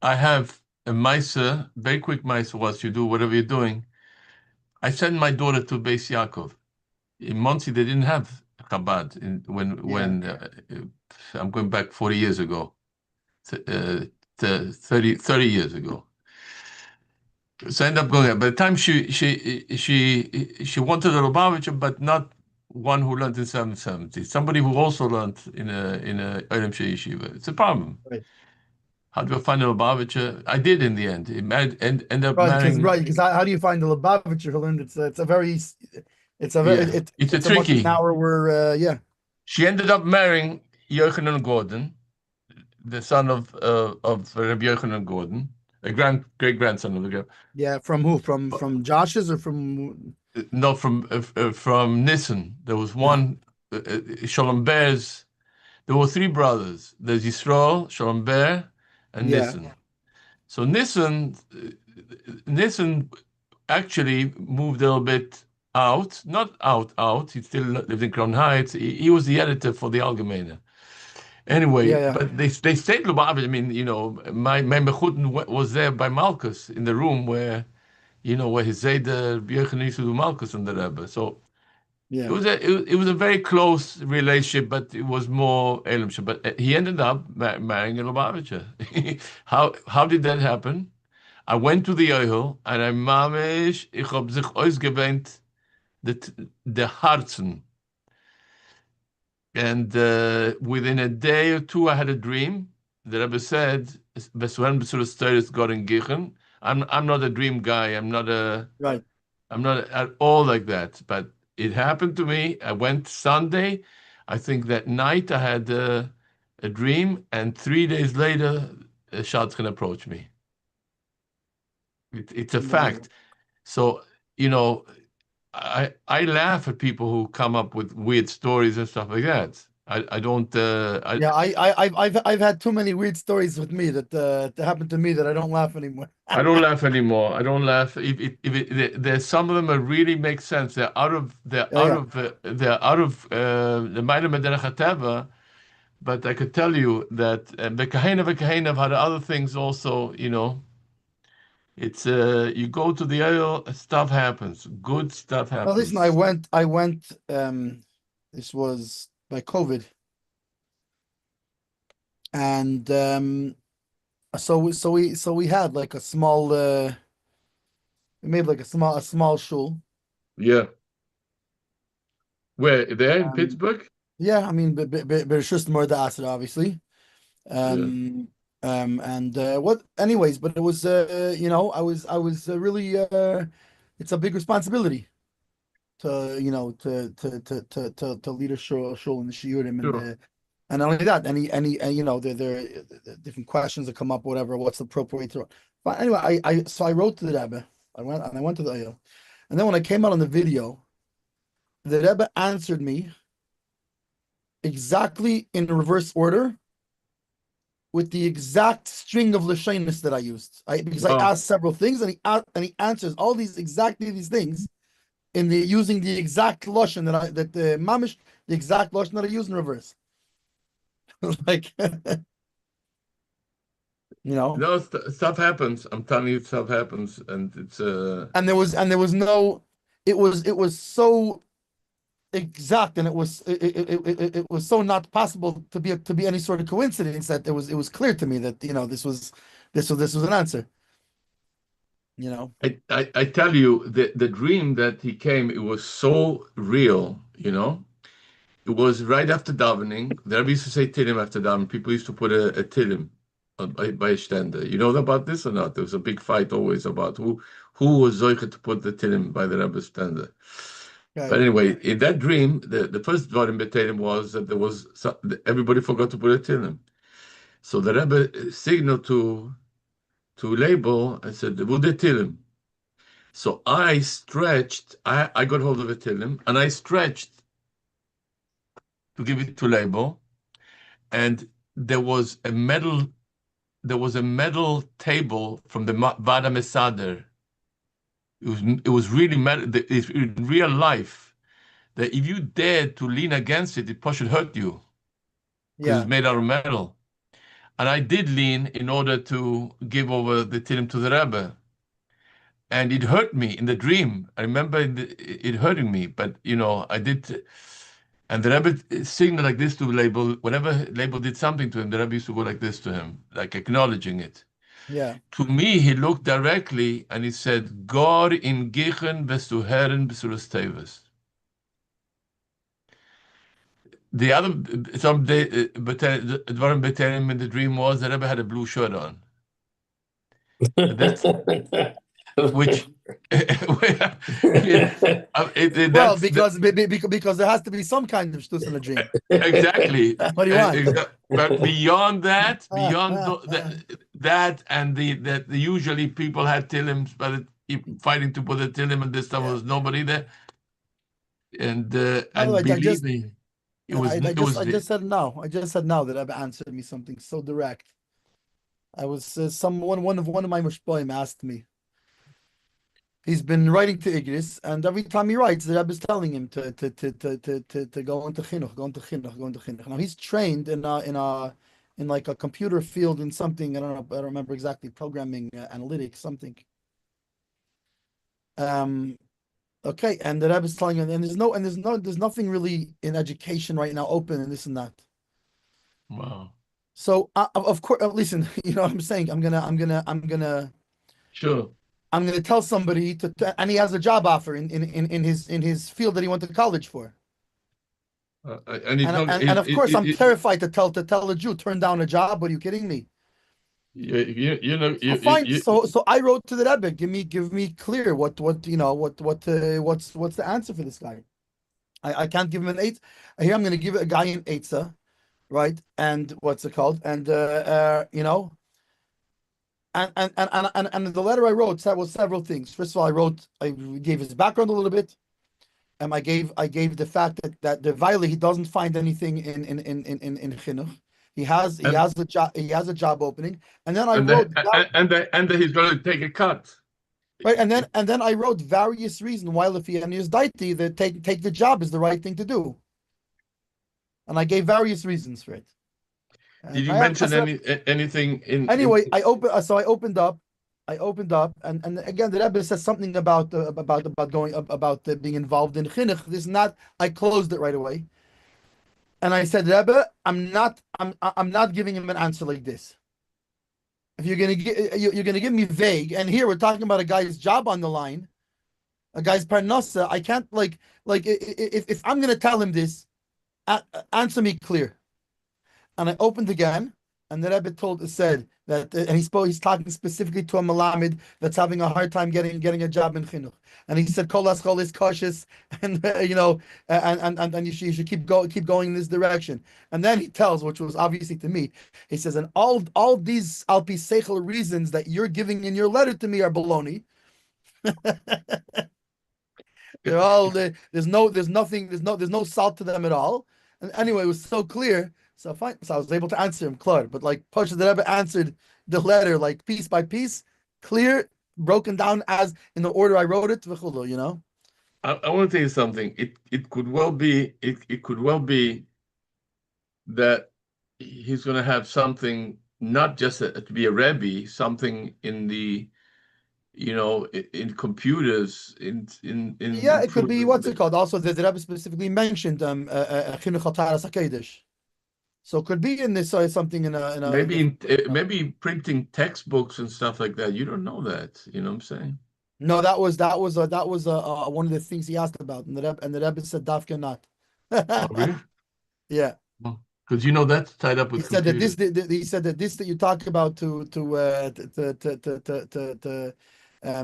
I have a Maisa, very quick Maisa, whilst you do whatever you're doing. I sent my daughter to Beis Yaakov. In Monsey, they didn't have Chabad Yeah. I'm going back 40 years ago, to 30 years ago. So I ended up going there. By the time she wanted a Lubavitcher, but not one who learned in 770. Somebody who also learned in a Olam Shei Yeshiva. It's a problem. Right. How do I find a Lubavitcher? I did in the end. It married, and ended up marrying. Right, because how do you find the Lubavitcher, Holland? It's a very it's a very Yeah, it's a it's a much tricky. narrower yeah. She ended up marrying Yochanan Gordon, the son of Rabbi Yochanan Gordon, a great grandson of the girl. Yeah, from who? From Josh's or from No, from Nissen. There was uh, one Shalom Ber's. There were three brothers. There's Yisrael, Shalom Ber, and yeah. Nissen. So Nissen actually moved a little bit out, not out. He still lived in Crown Heights. He was the editor for the Allgemeine. Anyway, Yeah, yeah. but they stayed Lubavitch. I mean, my Mechuten was there by Malkus in the room where his Zayda B'Yochanan used to do Malkus and the Rebbe. So it Yeah. was a very close relationship, but it was more Elamship. But he ended up marrying a Lubavitcher. How did that happen? I went to the Yohel and ich hab sich ausgewähnt, the Harzen. And within a day or two, I had a dream. The Rebbe said, "Beswen b'suras Torah got in Gichen." I'm not a dream guy. Right. I'm not at all like that. But it happened to me. I went Sunday. I think that night I had a dream, and 3 days later, a shadchan approached me. It's a Unbelievable. fact. So, you know, I laugh at people who come up with weird stories and stuff like that. I don't Yeah, I've had too many weird stories with me that happened to me that I don't laugh anymore. I don't laugh anymore. I don't laugh. There's some of them that really make sense. Yeah, yeah. They're out of the Meile Mederech HaTeva. But I could tell you that the Kahena had other things also. It's you go to the oil, stuff happens. Good stuff Well, listen, happens. I went this was by COVID, and so we had like a small we made like a small shul. Yeah. Where there in Um, Pittsburgh? yeah, I mean, but it's just more the acid, obviously. Yeah. Um, and what, anyways, but it was, I was really, it's a big responsibility to, to lead a shul in the shiurim Sure. and not only that, and, there are different questions that come up, whatever, what's the appropriate to. But anyway, so I wrote to the Rebbe. I went to the Ayah. And then when I came out on the video, the Rebbe answered me exactly in reverse order with the exact string of lashonis that I used. Because I Wow. asked several things, and he answers all these things in the using the exact lashon that the mamish the exact lashon that I use in reverse. Like you know, No, stuff happens. I'm telling you, stuff happens, and it's and there was no, it was so exact, and it was so not possible to be any sort of coincidence that it was clear to me that this was an answer. You know, I tell you the dream that he came, it was so real. It was right after davening. The Rebbe used to say Tilim after davening. People used to put a Tilim by a stender. You know about this or not? There was a big fight always about who was Zoicha to put the Tilim by the Rebbe's stender. yeah, But yeah, anyway, in that dream, the first Dvarim B'Tilim was that everybody forgot to put a Tilim. So the Rebbe signaled to label and said, "Wo the Tilim?" So I got hold of a Tilim and I stretched to give it to label, and there was a metal table from the Vada Mesader. It was really metal. It's in real life that if you dared to lean against it, it should hurt you because it's yeah. made out of metal. And I did lean in order to give over the Tilim to the Rebbe. And it hurt me in the dream. I remember it hurting me, but I did. And the Rebbe signaled like this to Label. Whenever Label did something to him, the Rebbe used to go like this to him, like acknowledging it. Yeah. To me, he looked directly and he said, "Gor in gichen bestu heren besurus teves." The other some day, but Dvarim B'Telim in the dream was the Rebbe had a blue shirt on. That's which Well, that's because there has to be some kind of shtus in a dream. exactly. What do you want? But beyond that, that and that usually people had tilims, but fighting to put a tilim, and this time Yeah. was nobody there. And By the way, believe me, I just said no. I just said no that I've answered me something so direct. I was one of my mushpoim asked me. He's been writing to Igris, and every time he writes, the Rebbe is telling him to go into chinuch, go into chinuch, go into chinuch. Now he's trained in like a computer field in something, I don't know, I don't remember exactly, programming, analytics, something. Okay, and the Rebbe is telling him, and there's nothing really in education right now open and this and that. wow. So of course, listen, you know what I'm saying. I'm gonna Sure. I'm going to tell somebody and he has a job offer in his field that he went to college for. And of course, I'm terrified to tell a Jew turn down a job. What are you kidding me? Fine. So I wrote to the Rebbe, give me clear what's the answer for this guy. I can't give him an eight. Here I'm going to give a guy an eitzah, right? And what's it called? And And the letter I wrote was several things. First of all, I gave his background a little bit, and I gave the fact that the Vile he doesn't find anything in chinuch. He has a job opening, and then I wrote and he's going to take a cut. Right, and then I wrote various reasons why if he and his daiti that take the job is the right thing to do, and I gave various reasons for it. Did you mention anything in? Anyway, I opened up, and again the Rebbe says something about being involved in chinuch. This is not. I closed it right away, and I said, Rebbe, I'm not giving him an answer like this. If you're gonna give me vague, and here we're talking about a guy's job on the line, a guy's parnasa. I can't if I'm gonna tell him this, answer me clear. And I opened again, and the Rebbe said that, and he's talking specifically to a Malamed that's having a hard time getting a job in chinuch, and he said kol haschol is cautious, and and you should keep going in this direction. And then he tells, which was obviously to me, he says, and all these al pi seichel reasons that you're giving in your letter to me are baloney. They're all there's no salt to them at all. And anyway, it was so clear. So fine. So I was able to answer him clear. But like Pasha the Rebbe answered the letter like piece by piece, clear, broken down as in the order I wrote it, you know. I want to tell you something. It could well be that he's going to have something, not just to be a Rebbe, something in the in computers, yeah, it could be what's it called. Also, the Rebbe specifically mentioned Chinuch al Taras HaKodesh. So it could be in this something in a maybe printing textbooks and stuff like that. You don't know that. You know what I'm saying? No, that was one of the things he asked about, and the Rebbe said Dafka not. Oh, really? Yeah. Because that's tied up with. He said that this that you talk about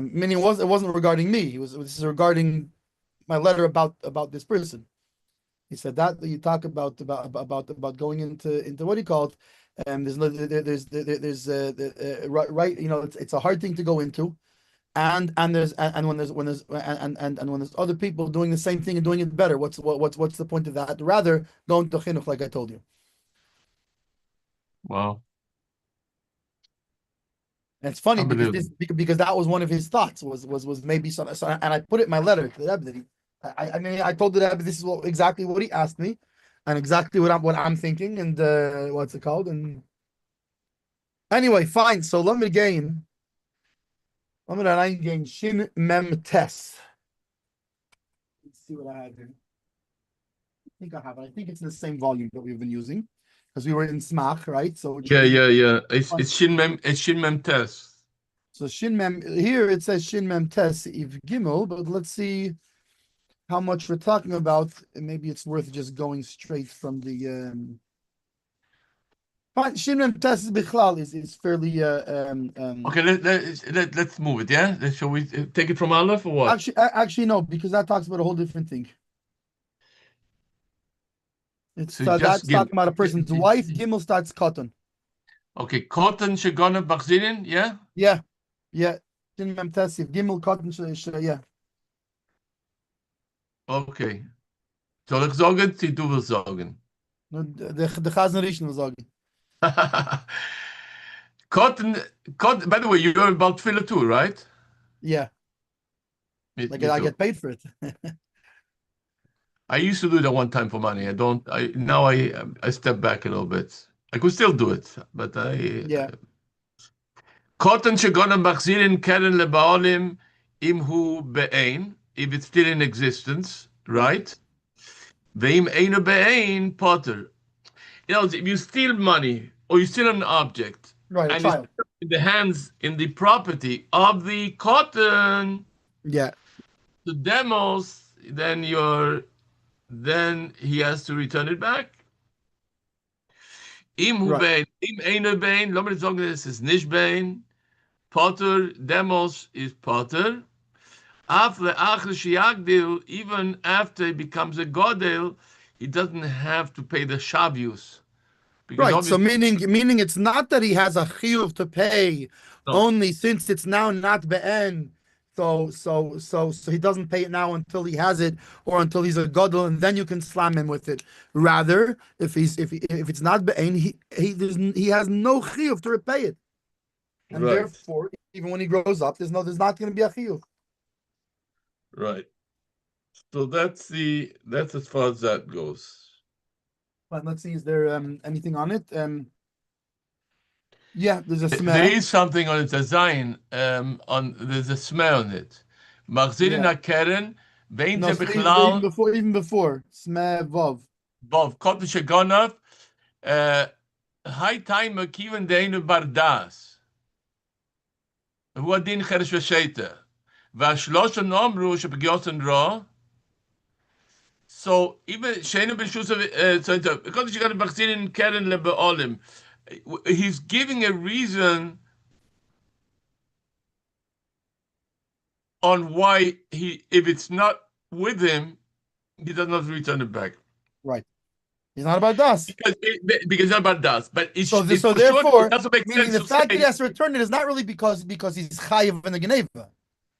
meaning it wasn't regarding me. This is regarding my letter about this person. He said that you talk about going into what he called, there's right, it's a hard thing to go into, and when there's other people doing the same thing and doing it better, what's the point of that? Rather go into chinuch, like I told you. Wow. And it's funny because that was one of his thoughts was maybe some, and I put it in my letter to the Rebbe that I mean, I told the Rebbe this is exactly what he asked me, and exactly what I'm thinking, and what's it called, and Anyway, fine. So let me reingehen. Shin Mem Tes. Let's see what I have here. I think I have it. I think it's in the same volume that we've been using because we were in Smach, right? So it should Yeah, be yeah, yeah. fine. It's Shin Mem Tes. So Shin Mem here it says Shin Mem Tes If Gimel, but let's see how much we're talking about. And maybe it's worth just going straight from the fine. Shin Mem Tes Bichlal is fairly Okay, let's move it. Yeah, shall we take it from Aleph or what? actually no, because that talks about a whole different thing. It's So just that's give. talking about a person's wife. Gimel starts cotton. Okay, cotton shagona bachzinin. Yeah. Yeah, yeah. Shin Mem Tes If Gimel cotton. Yeah. Okay. Soll ich sagen? Du willst sagen. De Chazon Rishon will sagen. Cotton, cotton. By the way, you're about filler too, right? Yeah, like Me I too. get paid for it. I used to do that one time for money. I don't. I now I step back a little bit. I could still do it, but I Yeah, cotton shagona bachzinin keren lebaolim imhu be'ain, if it's still in existence, right, right? Ve'im einu be'ain potter. If you steal money or you steal an object right. A and it's child. in the hands, in the property of the cotton, Yeah, the demos, then he has to return it back. Im hu right, bein, im eine bein, lass mal sagen, es ist nicht bein. Potter, demos is potter. After Shiagdil, even after he becomes a godel, he doesn't have to pay the shavius. Because right. So obviously, meaning it's not that he has a chiyuv to pay, no, only since it's now not be'en. So he doesn't pay it now until he has it or until he's a gadol, and then you can slam him with it. Rather, if it's not be'en, he has no chiyuv to repay it, and right, therefore, even when he grows up, there's not going to be a chiyuv. right. So that's as far as that goes. But let's see, is there anything on it? Yeah, there's a There smeh. is something on it, a Zion, there's a smell on it. Machzirin Yeah. HaKeren, vein No, ze so even bechlal, before, smeh vov. bov, kotten shegonav, high time kiven deinu bardas, hu adin cheresh v'sheita, v'ashlosh omru shepegyosen ra, so even sheinu b'shus so kotten shegonav machzirin keren lebeolim, he's giving a reason on why if it's not with him, he does not return it back. Right. He's not about das. Because it's not about that. But it's So for sure it therefore, doesn't make meaning sense the to fact that he say, has to return it is not really because he's chayiv in the Geneva.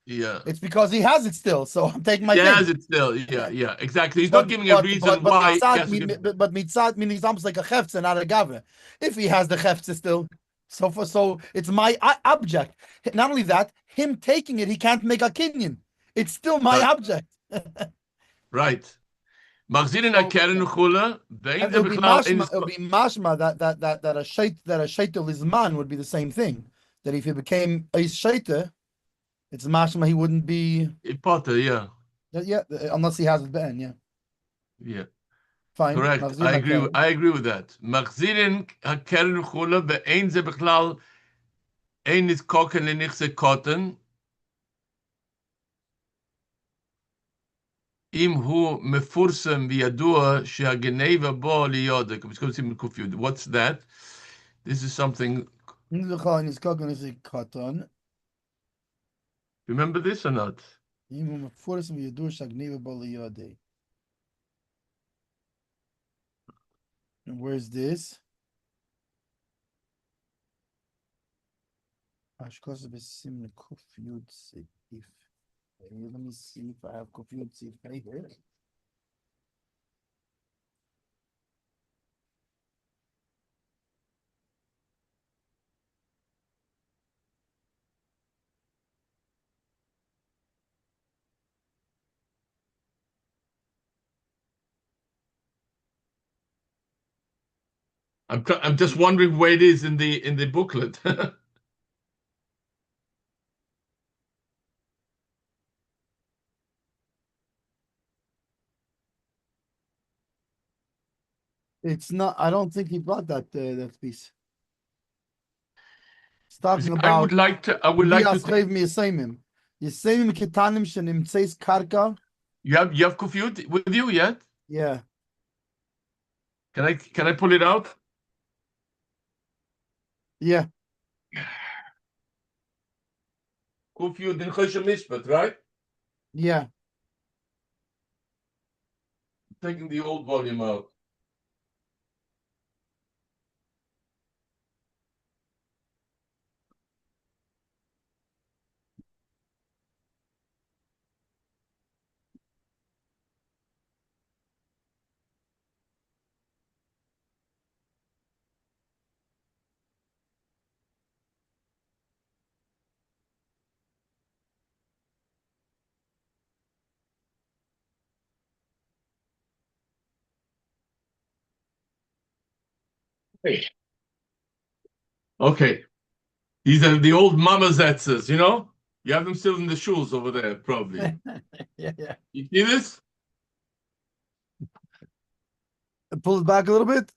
yeah, It's because he has it still. So I'm taking my he thing. has it still. Yeah, yeah, exactly. He's not But giving a but reason but but why he mitzad has to give. but mitzad meaning it's almost like a hefza, not a gava. If he has the hefza still, so it's my object. Not only that, him taking it, he can't make a kinyan. It's still my Right, object. right. Machzirin So HaKeren yeah. Uchula, Vein And Ze Bechlal in his it'll be mashma that a shaitel lizman would be the same thing. That if he became a shaita, it's mashma he wouldn't be. Potter, yeah, Yeah, unless he has it ben. Yeah, yeah, fine. correct. Mavzir nakeren. I agree with that. Machzirin HaKeren Uchula, Vein Ze Bechlal ein is koken lenichse cotton, אם הוא מפורסם וידוע שהגנבה בו להיות, confused. What's that? This is something, Nizachon is kogan is a cotton. remember this or not? Im force me yadur shagniva bali yode. And where's this? Ashkos besim kufyud seif. Let me see if I have kufyud seif here. I'm just wondering where it is in the booklet. It's not. I don't think he brought that piece. It's You see, talking about I would like to V'yascheiv miyaseimim. Yiseimim ketanim shenimtzeis karka. you have Kufiyut with you yet? Yeah, Can I pull it out? yeah, Kufiyut in Choshen Mishpat, right? yeah. Taking the old volume out. Hey. Okay. These are the old mama zetzes, you know? You have them still in the shuls over there, probably. Yeah, yeah. You see this? Pull it back a little bit.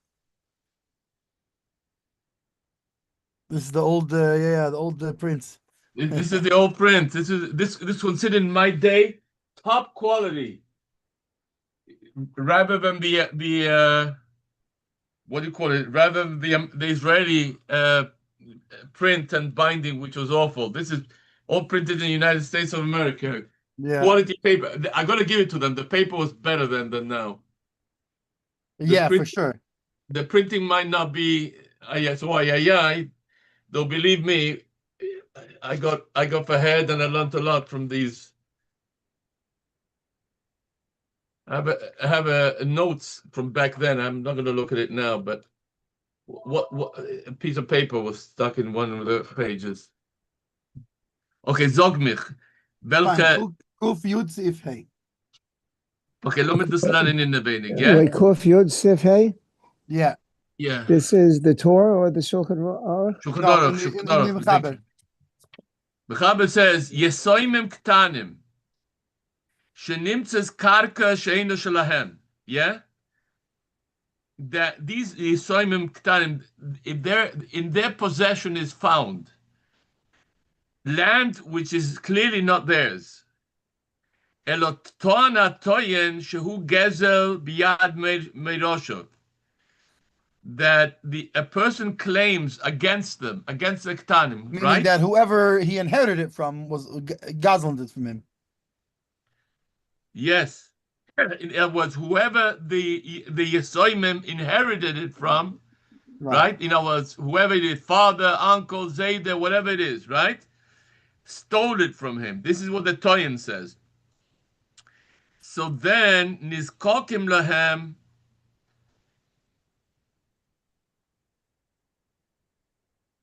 This is the old, the old prints. This is the old print. This considered in my day top quality, rather than the what do you call it? Rather than the Israeli print and binding, which was awful. This is all printed in the United States of America. Yeah, Quality paper. I got to give it to them. The paper was better than now. The yeah, for print, sure. the printing might not be. Yes, why? Though believe me, I got ahead and I learned a lot from these. I have a notes from back then. I'm not going to look at it now, but what a piece of paper was stuck in one of the pages. Okay, zog mich. Fine. Welche, Kuf Yud Sif Hey. okay, lass mich das lernen in der wenig, yeah? Wait, Kuf Yud Sif Hey? Yeah. Yeah. This is the Torah or the Shulchan Aruch? Shulchan No, Aruch, in Shulchan the Aruch. Mechaber. Mechaber says, Yesoimim ktanim, shenimtzes karka sheina shelahem. Yeah? That these Yesoimim ktanim, if in their possession is found land which is clearly not theirs. Elot toana toyen shehu gezel biyad meirosho. That a person claims against them, against the ktanim, Meaning right? that whoever he inherited it from was Gazlan it from him. Yes. In other words, whoever the Yesoimim inherited it from, right? In other words, whoever it is, father, uncle, Zayda, whatever it is, right? Stole it from him. This is what the Toyin says. So then, Nizkokim lahem.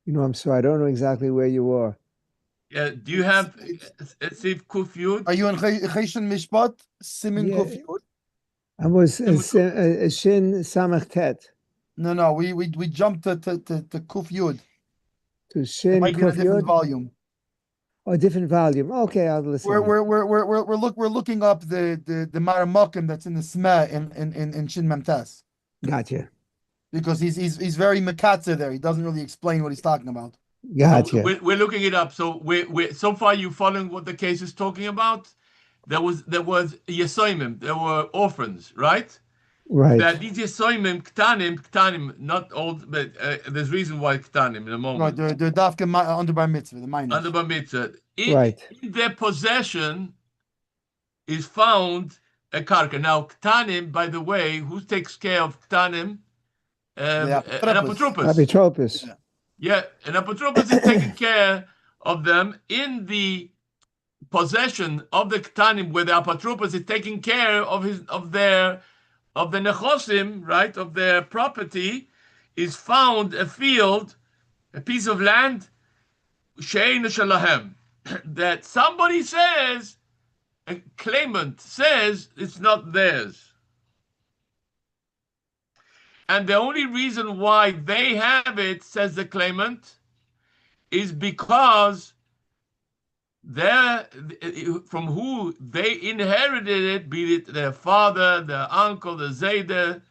I'm sorry, I don't know exactly where you are. Do you have Sif Kufyud? Are you in Choshen Mishpat? Simin Yeah. Kuf Yud? I was Shin Samach Tet No. We jumped to Kuf Yud. to It Shin might be in a Kuf different Yud. volume. Oh, different volume. Okay, I'll listen. We're looking up the Maramakim that's in the Smeh in Shin Memtas. Gotcha. Because he's very Mekatzer there. He doesn't really explain what he's talking about. Gotcha. So we're looking it up. So we're so far you following what the case is talking about? There was Yesoimim, there were orphans, right? Right. That these Yesoimim, Ktanim, not old, but there's reason why Ktanim in a moment. Right, the Dafka under Bar Mitzvah, the minors. Under Bar Mitzvah. Right. In their possession is found a karka. Now, Ktanim, by the way, who takes care of Ktanim? An apotropos. Apotropos. Yeah, an apotropos is taking care of them in the possession of the Ktanim, where the apotropos is taking care of the nechosim, right, of their property, is found a field, a piece of land, shein shalahem, that somebody says, a claimant says it's not theirs. And the only reason why they have it, says the claimant, is because they're from who they inherited it, be it their father, their uncle, the Zayde,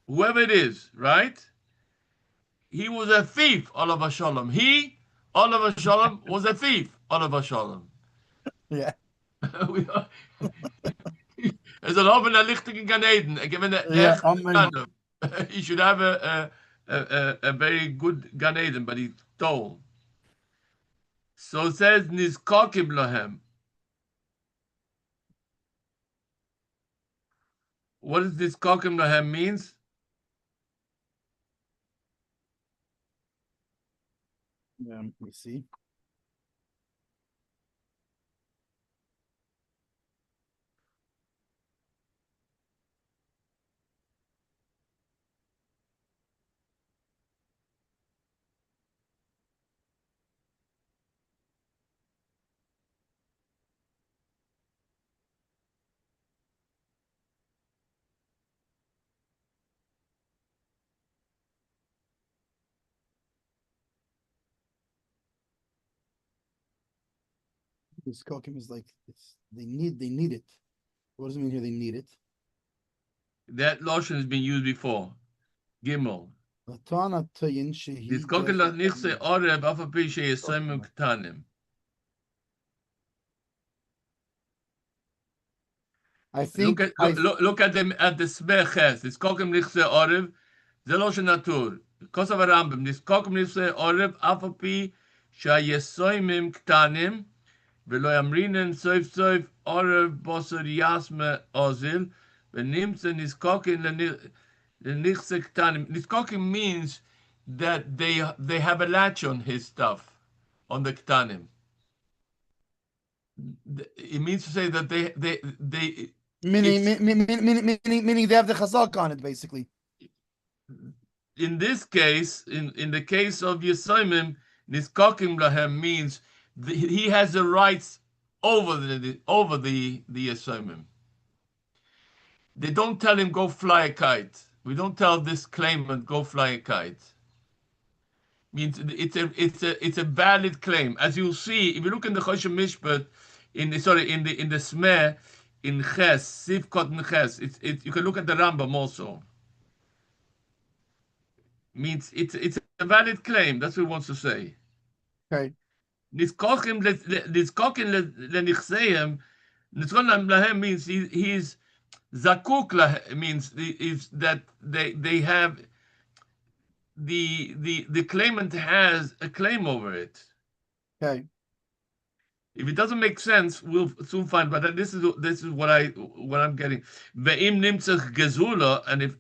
whoever it is, right? He was a thief, Olav Shalom. He, Olav Shalom, was a thief, Olav Shalom. Yeah. Is een hoop naar lichting Gan Eden. Ik heb een Yeah. echt Amen. He should have a very good Gan Eden, but he stole. So it says Nizkokim Lohem. What does Nizkokim Lohem means? Yeah. Let me see. This kokim is like they need it. What does it mean here? They need it. That lotion has been used before. Gimel. Nizkokim Lohem Nichse Oreb Afapi Sheyesemim Ktanim. I think look at them at the Smeches. Nizkokim Nichse Oreb. זה לא שנטור. כוסף הרמב"ם, נזקוקים נפסי עורב, אף על פי שהיסוימים קטנים, ולא ימרינן סוף סוף עורב בוסר יסמה אוזיל, ונמצא נזקוקים לנכסי קטנים. נזקוקים means that they have a latch on his stuff, on the קטנים. It means to say that they meaning they have the chazak on it, basically. In this case, in the case of Yesoimim, Niskokim Lahem means he has the rights over the Yesoimim. They don't tell him go fly a kite. We don't tell this claimant go fly a kite. Means it's a valid claim. As you'll see, if you look in the Choshen Mishpat, in the Smeh, in Ches, Sivkot and Ches, you can look at the Rambam also. Means it's a valid claim. That's what he wants to say. Okay. Nizkokim lenichseim. Nizkokim lahem means he's zakuk lahem, means is that they have the claimant has a claim over it. Okay. If it doesn't make sense, we'll soon find. But this is what I'm getting. Ve'im nimtzach gezula, and if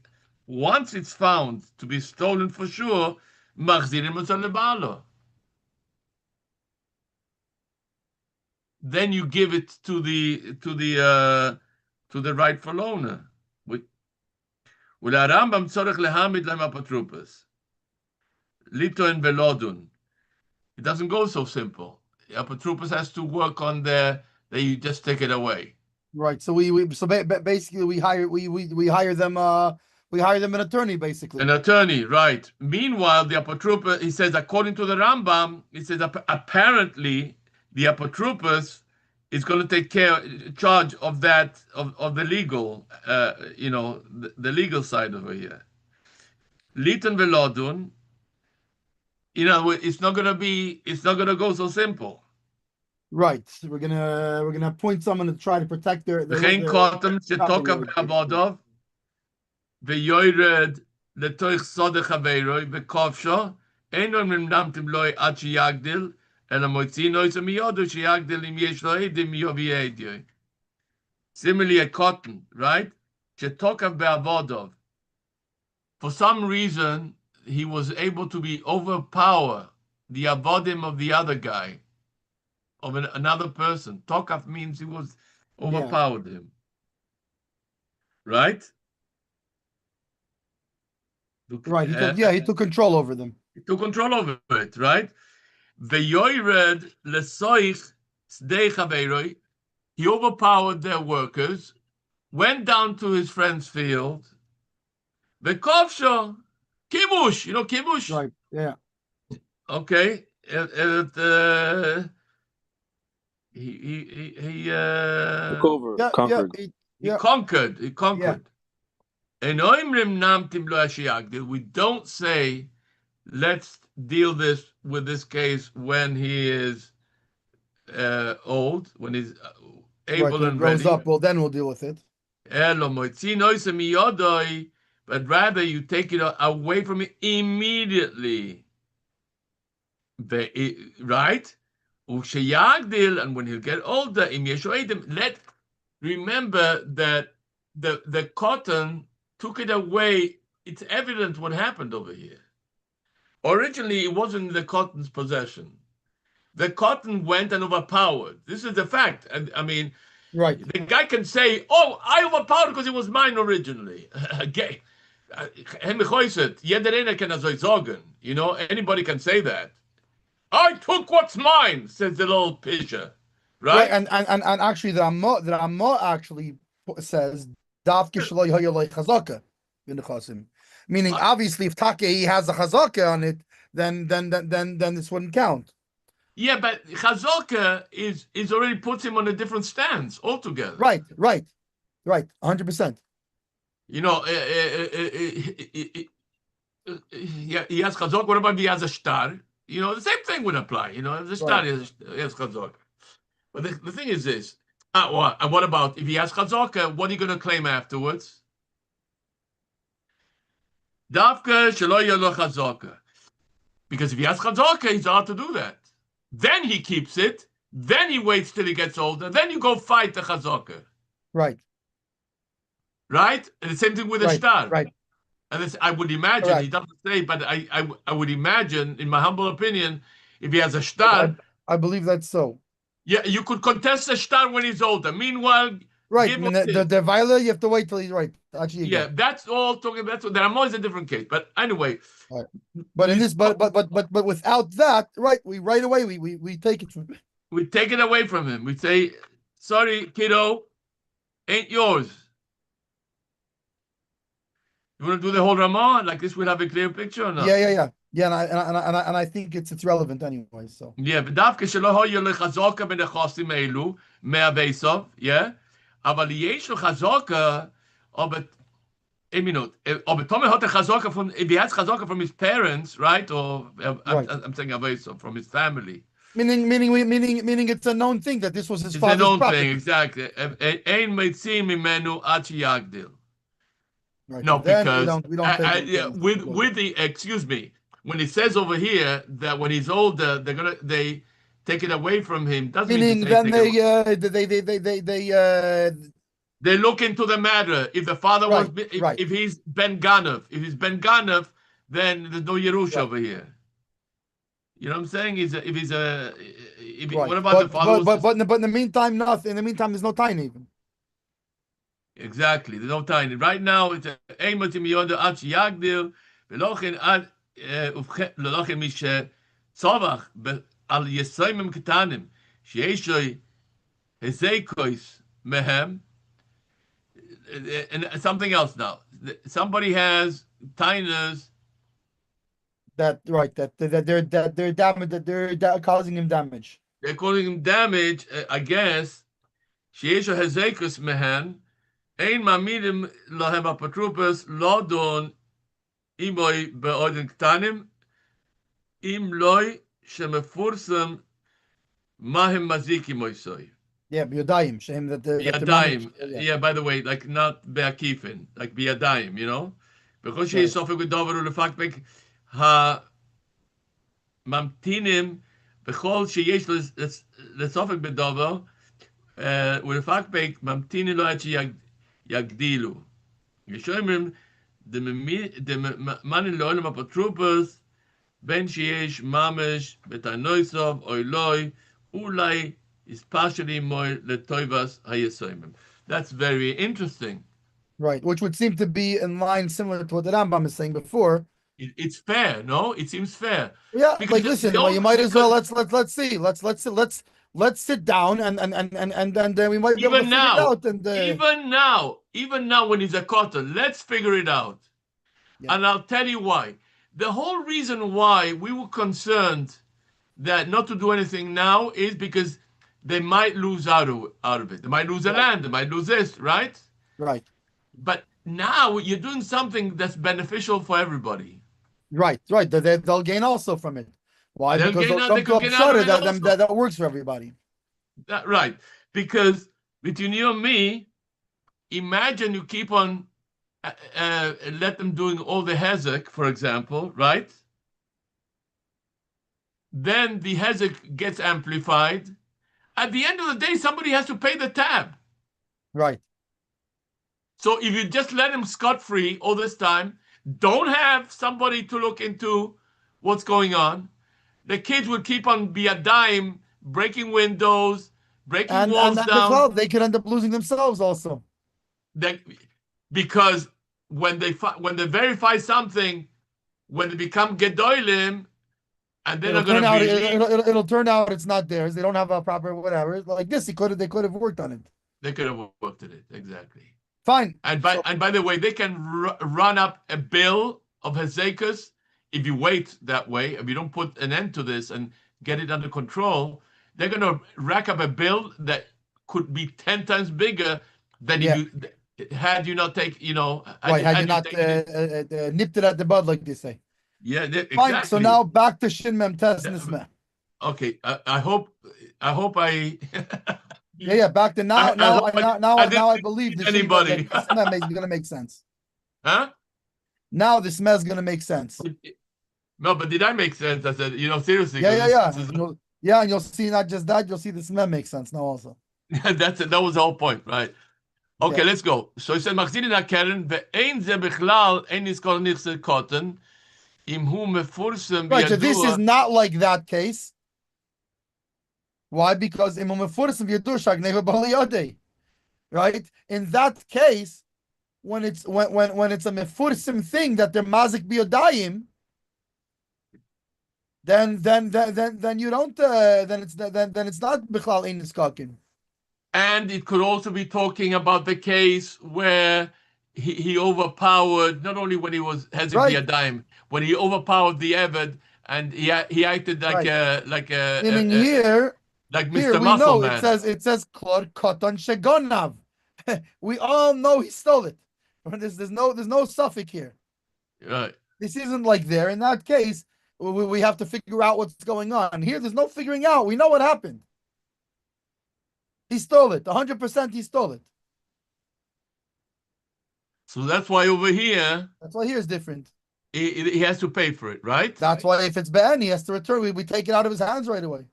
once it's found to be stolen for sure, machzirim oto lebalo. Then you give it to the rightful owner. Ularambam tzorech lehamid lem apotropos. Lito en velodun. It doesn't go so simple. The apotropos has to work on that you just take it away. Right. So basically we hire them an attorney, basically. An attorney, right. Meanwhile, the apotropos, he says, according to the Rambam, he says apparently the apotropos is going to take charge of that, of the legal, the legal side over here. Litan velodun, it's not going to go so simple. Right. So we're gonna appoint someone to try to protect their Geen kotem shetokav be'avodov ve'yored letoich sodeh chaveroi ve'kovsho eino nimnamtim loi ad sheyagdil ela motzino is miyodu sheyagdil im yesh lo edim yovi edyoy. Similarly, a cotton, right? Shetokav be'avodov. For some reason, he was able to overpower the avodim of the other guy, of another person. Tokaf means he was overpowered him. Right? Right. He took control over them. He took control over it, right? Ve'yored lesoich sdei chaveroi. He overpowered their workers, went down to his friend's field. Vekovsho, kibush. You know kibush? Right. Yeah. Okay. He Took over, Yeah. conquered. he Yeah. conquered. He Yeah. conquered. And oimrim namtim lo ashiyagdil. We don't say, let's deal with this case when he is old, when he's Right. able When it and grows ready. up, well, then we'll deal with it. But rather you take it away from it immediately. Right? And when he'll get older, remember that the cotton took it away. It's evident what happened over here. Originally, it wasn't the cotton's possession. The cotton went and overpowered. This is the fact. And I mean, Right. the guy can say, "Oh, I overpowered because it was mine originally." Again, you know, anybody can say that. I took what's mine, says the little pisher, Right. right? And actually, the Amma actually says Davke shelo yahya lo chazaka in the Chosim. Meaning, obviously, if Take has a chazaka on it, then this wouldn't count. Yeah, but Chazaka is already puts him on a different stance altogether. Right. 100%. You know, he has Chazaka. What about if he has a star? You know, the same thing would apply. You know, the star has Chazaka. But the thing is this. And what about if he has Chazaka? What are you going to claim afterwards? Davka shelo yelo Chazaka. Because if he has Chazaka, he's allowed to do that. Then he keeps it. Then he waits till he gets older. Then you go fight the Chazaka. Right. Right? And the same thing with the star. Right. And this, I would imagine, Correct. he doesn't say, but I would imagine, in my humble opinion, if he has a star, I believe that's so. yeah, you could contest the star when he's older. Meanwhile, Right. give I mean, him the Viola, you have to wait till he's right. Actually, yeah, that's all talking. That's there are always a different case. But anyway, right. But in this, but without that, right? We right away we take it from. we take it away from him. We say, "Sorry, kiddo, ain't yours." You want to do the whole Ramah like this? We'll have a clear picture or not? Yeah. And I think it's relevant anyway. So yeah, ודווקא שלא היה לחזוקה בנכסים אלו מהבייסוב, yeah, אבל יש לו חזוקה, aber Tommy had a chazaka from, if he has chazaka from his parents, right? Or I'm saying avesov, from his family. Meaning it's a known thing that this was his father's property. It's a known property. thing, exactly. Ein meitzim mimenu ad sheyagdil. Right. No, because we don't take with the excuse me, when it says over here that when he's older they take it away from him, doesn't meaning mean then they look into the matter. If the father was if he's Ben Ganav, then there's no Yerusha over here. You know what I'm saying? What about the father? But in the meantime, nothing. In the meantime, there's no tiny even. Exactly, there's no tiny. Right now, it's a Eimatim Yoda Ach Yagdil, Velochin Ad Lolochin Mishe Tzavach, Al Yesoimim Ketanim, Sheishoy Hezekois Mehem, and something else now. Somebody has tiners that they're causing him damage. They're causing him damage, I guess. Sheishoy Hezekois Mehem. Ein mamidim lahem apotropos lodon imoy be'odin ktanim im loy shemefursam mahim maziki moisoy. Yeah, biyadayim. Shame that the biyadayim. Yeah, by the way, like not be'akifin, like biyadayim, you know? Because she is sofik with dover ulefakbek ha mamtinim bechol sheyesh lesofik bedover ulefakbek mamtinim lo achi Yagdilu. Yeshoimrim the manin lo'olam apotropos ben sheyesh mamish betanoisov oiloi ulai is partially more letoivas hayesoimim. That's very interesting. Right, which would seem to be in line similar to what the Rambam is saying before. It's fair, no? It seems fair. Yeah, because like listen, you might as well let's see. Let's sit down and then we might be able to figure it out. And even now, when he's a cotton, let's figure it out. Yeah. And I'll tell you why. The whole reason why we were concerned that not to do anything now is because they might lose out of it. They might lose the Right. land. They might lose this, right? Right. But now you're doing something that's beneficial for everybody. Right. They'll gain also from it. Why? They'll Because gain they'll out. They come to could a gain out of pshara it that, also. that works for everybody. Right. Because between you and me, imagine you keep on let them doing all the hezek, for example, right? Then the hezek gets amplified. At the end of the day, somebody has to pay the tab. Right. So if you just let him scot-free all this time, don't have somebody to look into what's going on, the kids would keep on be a dime, breaking windows, breaking walls down. They could end up losing themselves also. That because when they verify something, when they become gedolim, and they're not going to believe, it'll turn out it's not theirs. They don't have a proper whatever. Like this, they could have worked on it. They could have worked at it exactly. Fine. And by the way, they can run up a bill of hezekas if you wait that way. If you don't put an end to this and get it under control, they're going to rack up a bill that could be 10 times bigger than if you had you not take, had you not nipped it at the bud, like they say. Yeah, exactly. Fine. So now back to Shin Mem Tes Nismeh. Okay, I hope I. Yeah. Back to now. Now I believe the anybody. This Mem is gonna make sense. Huh? Now this Mem is gonna make sense. No, but did I make sense? I said, seriously. Yeah. And you'll see not just that. You'll see this Mem makes sense now also. That's it. That was the whole point, right? Okay, let's go. So he said, "Machzin in Keren ve'ein ze bichlal ein iskol nichse cotton im hu mefursem." Right. So this is not like that case. Why? Because im hu mefursem v'yadur shagnei v'bali yodei. Right. In that case, when it's a mefursem thing that they're mazik biyodayim, then you don't then it's not bichlal ein niskakin. And it could also be talking about the case where he overpowered, not only when he was Hezek Biyadayim, when he overpowered the Eved and he acted like here, Mr. Muscle Man. It says Klor Koton Shegonav. We all know he stole it. There's no suffix here. Right. This isn't like there. In that case, we have to figure out what's going on. Here, there's no figuring out. We know what happened. He stole it. 100% he stole it. So that's why over here... That's why here is different. He has to pay for it, right? That's why if it's Ben, he has to return. We take it out of his hands right away.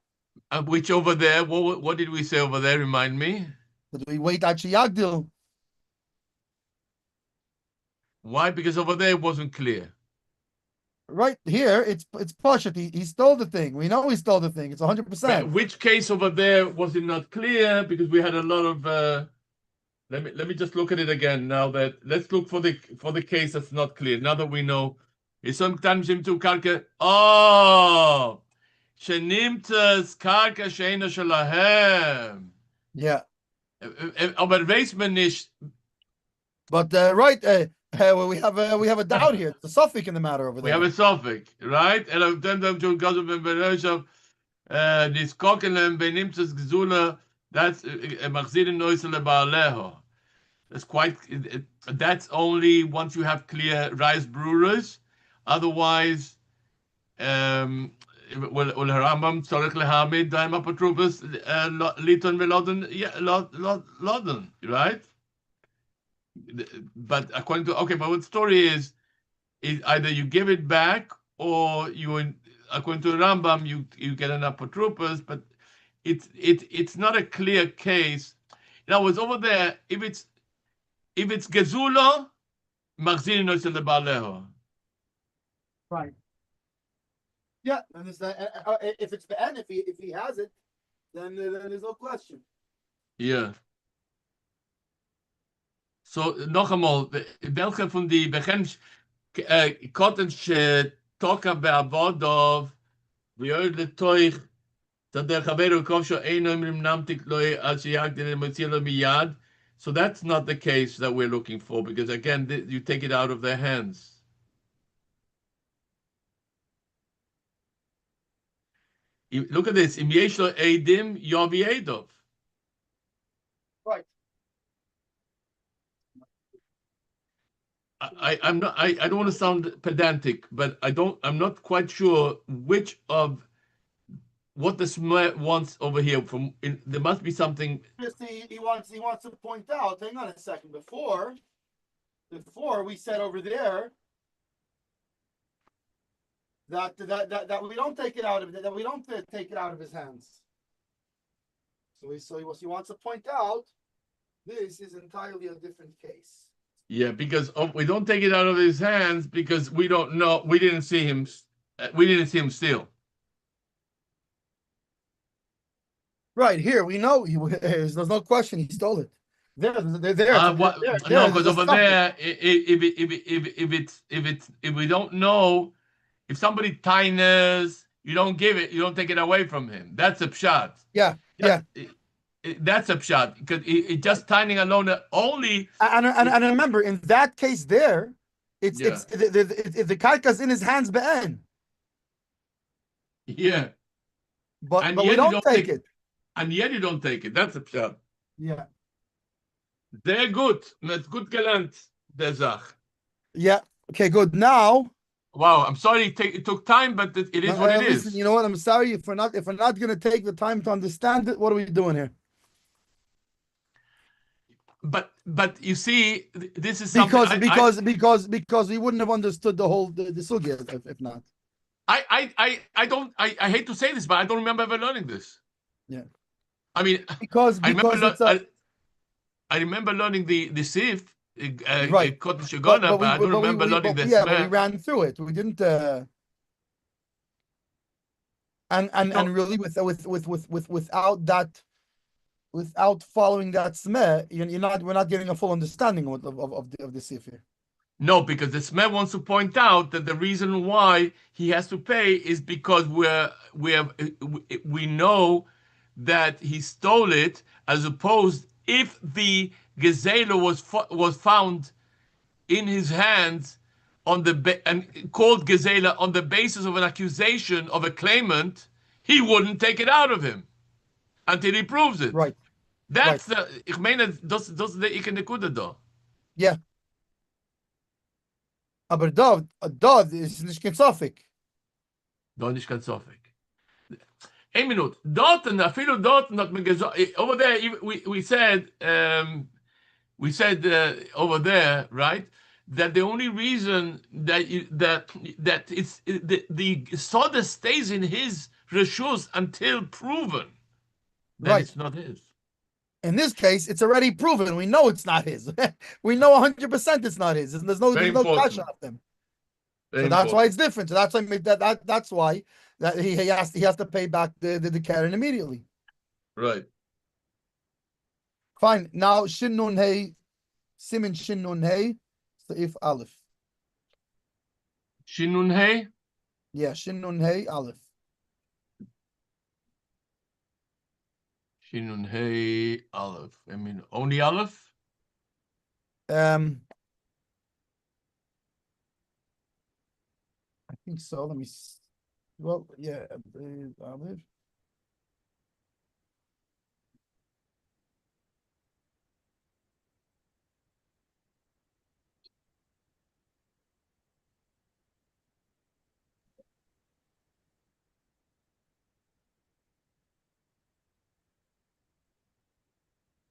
Which over there, what did we say over there? Remind me. But we wait at Yagdil. Why? Because over there it wasn't clear. Right here, it's Pashat. He stole the thing. We know he stole the thing. It's 100%. Which case over there was it not clear? Because we had a lot of. Let me just look at it again. Now that let's look for the case that's not clear. Now that we know, it's sometimes to karka. Oh, shenimtas karka sheina shalahem. Yeah. Aber weiß man nicht. But right. We have a doubt here. It's a suffix in the matter over there. We have a suffix, right? And then to Gaza ben Bereshov, this kokelem benimtzes gezula. That's machzirin noisele baaleho. That's quite. That's only once you have clear rice brewers. Otherwise, well, Rambam tzorich lehamid daim apotropos liton velodon, right? But according to but what the story is either you give it back or according to Rambam you get an apotropos, but it's not a clear case. In other words, over there, if it's gezulo, machzirin noisel lebaleho. Right. Yeah, and if it's the end, if he has it, then there's no question. Yeah. So nog eenmaal, welke van die begins Kottens toka be'avodov v'yored letoich dat der chaveru kosho eino imrim namtik loy al sheyagdin motzilo miyad. So that's not the case that we're looking for, because again, you take it out of their hands. Look at this. Im yesh lo eidim yovi edov. Right. I'm not. I don't want to sound pedantic, but I'm not quite sure which of what the Shema wants over here. There must be something. He wants to point out. Hang on a second. Before we said over there that we don't take it out of that we don't take it out of his hands. So he wants to point out this is entirely a different case. Yeah, because we don't take it out of his hands because we don't know. We didn't see him. We didn't see him steal. Right here, we know there's no question he stole it. There. No, because over there, if we don't know, if somebody tines, you don't give it, you don't take it away from him. That's a pshat. Yeah. That's a pshat because it just tining alone only. And remember, in that case, there, it's the karka's in his hands, be'en. Yeah. But we don't take it. And yet you don't take it. That's a pshat. Yeah. They're good. That's good gelernt, der Sach. Yeah. Okay, good. Now. Wow, I'm sorry it took time, but it is what it is. You know what? I'm sorry if we're not going to take the time to understand it. What are we doing here? But you see, this is something because we wouldn't have understood the whole the sugya if not. I hate to say this, but I don't remember ever learning this. Yeah. I mean, because I remember learning the Sif, right. but I don't remember learning the yeah, but we ran through it. We didn't. And really, without that, without following that smeh, we're not getting a full understanding of the Sif here. No, because the Smeh wants to point out that the reason why he has to pay is because we know that he stole it, as opposed if the Gezela was found in his hands and called Gezela on the basis of an accusation of a claimant, he wouldn't take it out of him until he proves it. Right. That's the. Ich meine, das the ik nekuda da. Yeah. Aber dort ist nicht kein Sofik. Dort nicht kein Sofik. Ein Minute. Dort, hat man gesagt, over there, we said over there, right, that the only reason that it's the soda stays in his reshus until proven that it's not his. In this case, it's already proven. We know it's not his. We know 100% it's not his. There's no cash off them. So that's why it's different. So that's why that's why that he has to pay back the Karen immediately. Right. Fine. Now Shin Nun Hey, Simin Shin Nun Hey, Seif Aleph. Shin Nun Hey? Yeah, Shin Nun Hey Aleph. Shin Nun Hey Aleph. I mean, only Aleph? I think so. Let me. Well, yeah, Aleph.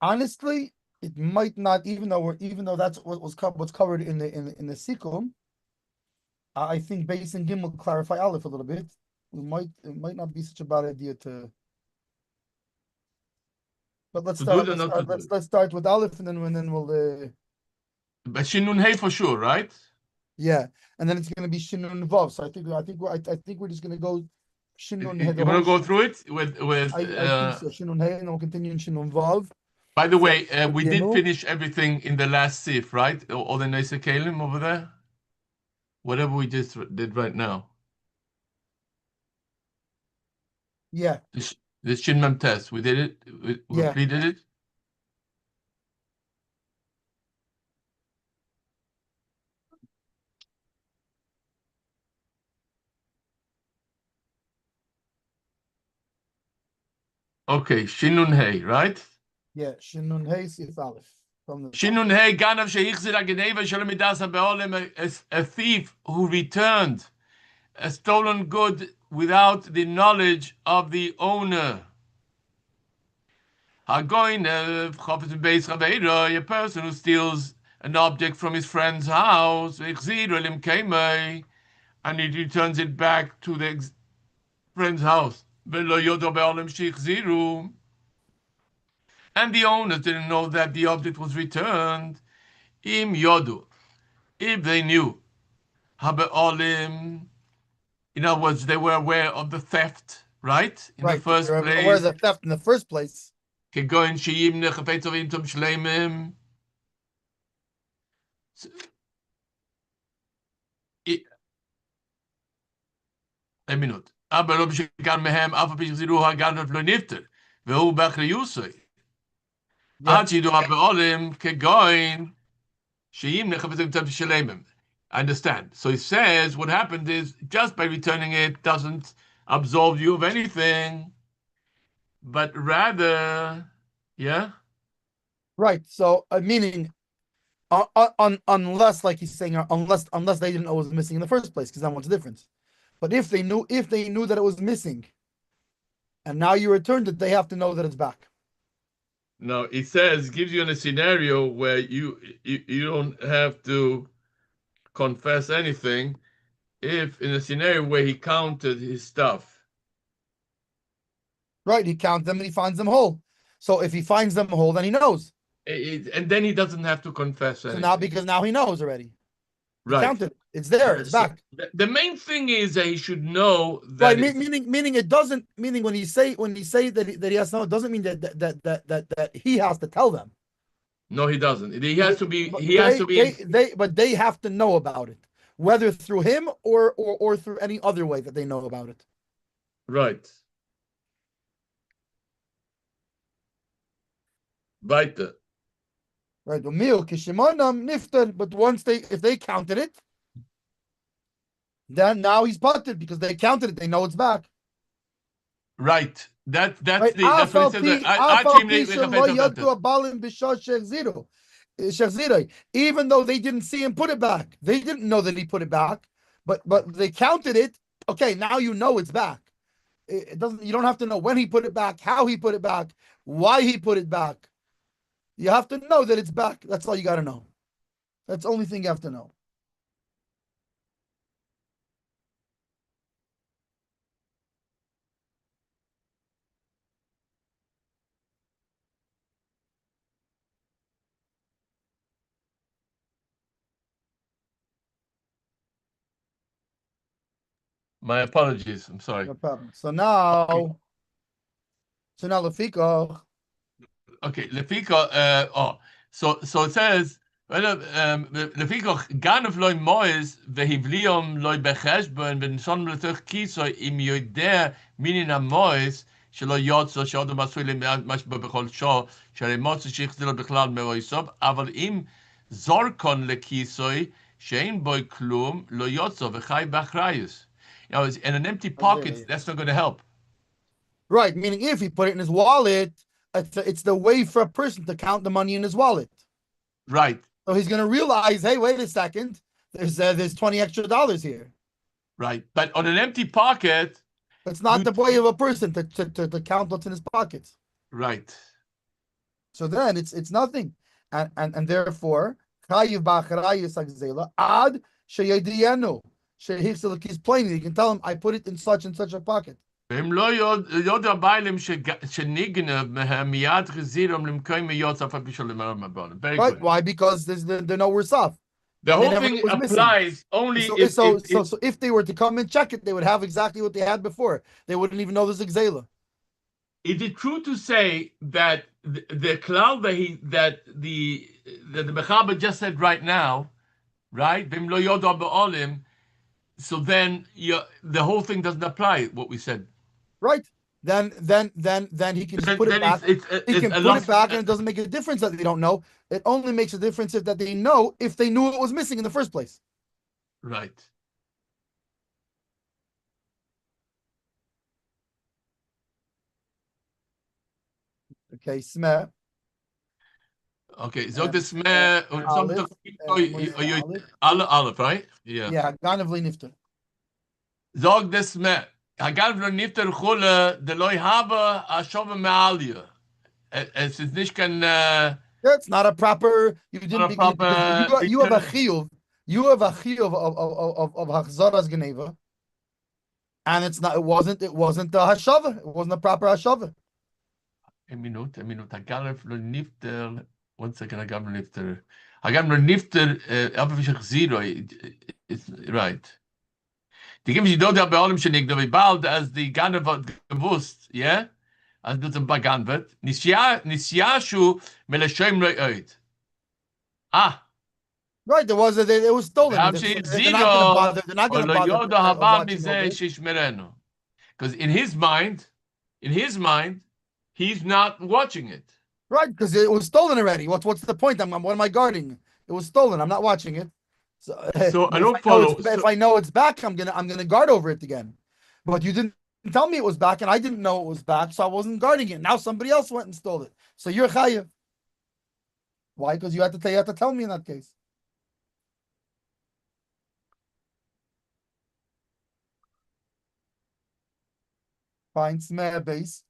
Honestly, it might not, even though that's what's covered in the Sikkim. I think Beis and Gimel clarify Aleph a little bit. It might not be such a bad idea to. But let's start with Aleph and then we'll. But Shin Nun Hey for sure, right? Yeah, and then it's going to be Shin Nun Vav. So I think we're just going to go Shin Nun Hey. You want to go through it with? I think so. Shin Nun Hey, and then we'll continue in Shin Nun Vav. By the way, we did finish everything in the last sif, right? All the Neisa Kalim over there? Whatever we just did right now. Yeah. This Shin Mem test, we did it? We completed it? Okay, Shinun Hey, right? Yeah, Shinun Hey Sif Aleph from the top. Shinun Hey, Ganav Sheichzir Ageneva Shalomidasa Beolim, a thief who returned a stolen good without the knowledge of the owner. Hagoinev, Chofetz Beis Chaveiro, a person who steals an object from his friend's house, Ichzir Elim Kemei, and he returns it back to the friend's house. Velo Yodo Beolim Sheichziru. And the owners didn't know that the object was returned. Im Yodu. If they knew, Habe'olim, in other words, they were aware of the theft, right? In the Right, first they're aware of place. the theft in the first place. Kegoin Shiyim Nechafetzov Intom Shleimim. A minute. Aber לא בשכאן מהם, אף על פי שחזירו הגנב לא נפטר, והוא באחריוסי. עד שידעו הבעולים כגוין, שאם נחפש את שלמם. I understand. So he says what happened is just by returning it doesn't absolve you of anything, but rather, yeah? Right. So meaning, unless, like he's saying, unless they didn't know it was missing in the first place, because then what's the difference? But if they knew that it was missing, and now you returned it, they have to know that it's back. No, he says, gives you in a scenario where you don't have to confess anything. If in a scenario where he counted his stuff. Right, he counts them and he finds them whole. So if he finds them whole, then he knows. And then he doesn't have to confess anything. So now he knows already. He right. counted. It's there. It's back. The main thing is that he should know that. Right. Meaning it doesn't. Meaning when he say that he has to know, it doesn't mean that he has to tell them. No, he doesn't. He has to be. But they have to know about it, whether through him or through any other way that they know about it. Right. Weiter. Right. But if they counted it, then now he's putted because they counted it. They know it's back. Right. That's right. that's what he says. Even though they didn't see him put it back, they didn't know that he put it back, but they counted it. Okay, now you know it's back. It doesn't. You don't have to know when he put it back, how he put it back, why he put it back. You have to know that it's back. That's all you got to know. That's the only thing you have to know. My apologies. I'm sorry. No problem. So now Lefiko. Okay, Lefiko. So it says. לפיכך גנב לוי מויז והבליום לוי בחשבון ונשון לתוך כיסו אם יודע מינין המויז שלא יוצא שעוד מסוי למשהו בכל שעה שהרי מוצא שהחזיר לו בכלל מאויסוב אבל אם זורקון לכיסוי שאין בו כלום לא יוצא וחי באחריות. In an empty pocket, that's not going to help. Right, meaning if he put it in his wallet, it's the way for a person to count the money in his wallet. Right. So he's going to realize, hey, wait a second, there's $20 extra here. Right, but on an empty pocket, it's not the way of a person to count what's in his pockets. Right. So then it's nothing, and therefore chayiv b'acharayis hagzela ad sheyediyenu shehifzel. He's plain. You can tell him, I put it in such and such a pocket. Right? Why? Because they're no worse off. The whole thing applies only so if they were to come and check it, they would have exactly what they had before. They wouldn't even know there's Xela. Is it true to say that the cloud that the Mechaber just said right now, right? So then the whole thing doesn't apply, what we said. Right. Then he can just put it back. He can put it back, and it doesn't make a difference that they don't know. It only makes a difference if they know, if they knew it was missing in the first place. Right. Okay, Smeh. Okay, sag das mehr und sag Aleph, doch alle, right? Yeah. Yeah, Ganav Nifter. Sag das mehr. Hagan von Nifter Chule, de loy habe a shove mealia. Es ist nicht kein It's not a proper. You didn't not a begin because proper you have a chiyuv. You have a chiyuv of Hachzaras Geneva, and it's not. It wasn't the hashava. It wasn't a proper hashava. a minute. Hagan von Nifter. 1 second, Hagan von Nifter. Hagan von Nifter, aber wie ich zero. It's right. Die geben sie dort bei allem schon nicht, wie bald, als die Gane wird gewusst, ja? Als du zum Bagan wird. Nisiyashu meleshem re'oid. Ah. Right, there was it was stolen. Haben They're sie not zero, going to bother. They're not going to oder bother yoda haba watching over mizeh it. shishmerenu. Because in his mind, he's not watching it. Right, because it was stolen already. What's the point? What am I guarding? It was stolen. I'm not watching it. So I don't follow. If I know it's back, I'm gonna guard over it again. But you didn't tell me it was back, and I didn't know it was back, so I wasn't guarding it. Now somebody else went and stole it. So you're chayiv. Why? Because you had to tell me in that case. Fine, smeh base.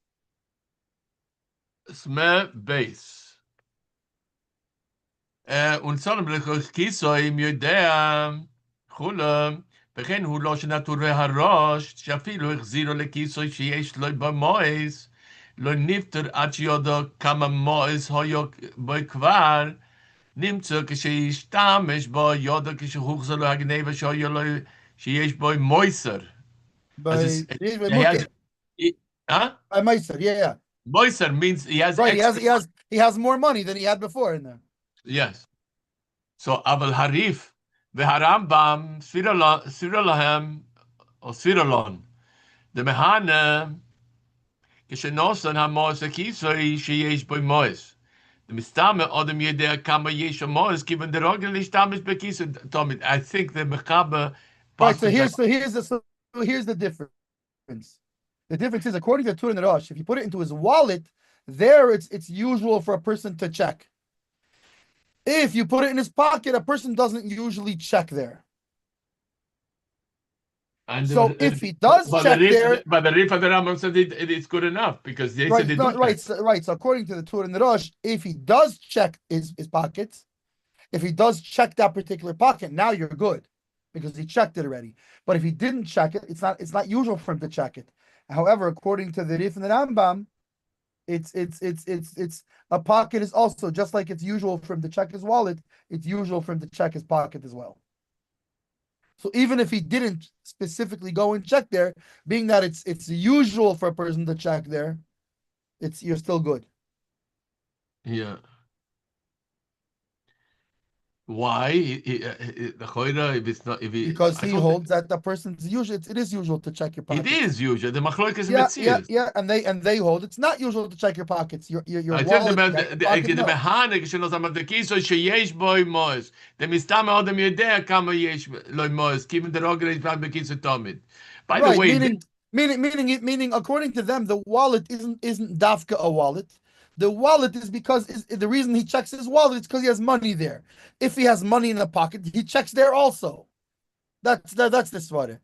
Sme base. Und so ein Kiso im Judäa, Chula, וכן הוא לא שנטורי הראש, שאפילו החזירו לכיסו שיש לו במועס, לא נפטר עד שיודע כמה מועס היו בו כבר, נמצא כשישתמש בו, יודע כשהוחזר לו הגנבה שיש בו מויסר. Meiser, yeah. Moiser means he has right. Extra. He has more money than he had before in there. Yes. So Aval Harif v'Harambam Sfiralahem or Sfiralon the Mehana Kishenosan Hamos Akisoi sheyesh boy mois. The Mistame Odem Yedea Kama Yesh Mois given the Rogel Ishtamis Bekis Tomit. I think the Mechaber. Right. So here's the difference. The difference is, according to Tur and Rosh, if you put it into his wallet, there it's usual for a person to check. If you put it in his pocket, a person doesn't usually check there. And so if he does check there, but the Rif and the Rambam said it's good enough because they said right. So according to the Tur and the Rosh, if he does check his pockets, if he does check that particular pocket, now you're good because he checked it already. But if he didn't check it, it's not usual for him to check it. However, according to the Rif and the Rambam, it's a pocket is also, just like it's usual for him to check his wallet, it's usual for him to check his pocket as well. So even if he didn't specifically go and check there, being that it's usual for a person to check there, you're still good. Yeah. Why? Because he holds that the person's usual. It is usual to check your pockets. It is usual. The machlok is yeah, and they hold it's not usual to check your pockets. Your I wallet. The mechanic shenos the kiso sheyesh boy mois. The mistame odem yedea kama yesh loy mois. Given the rogel is bekiso tomid. By the way, meaning according to them, the wallet isn't dafka a wallet. The wallet is because the reason he checks his wallet is because he has money there. If he has money in the pocket, he checks there also. That's the svara.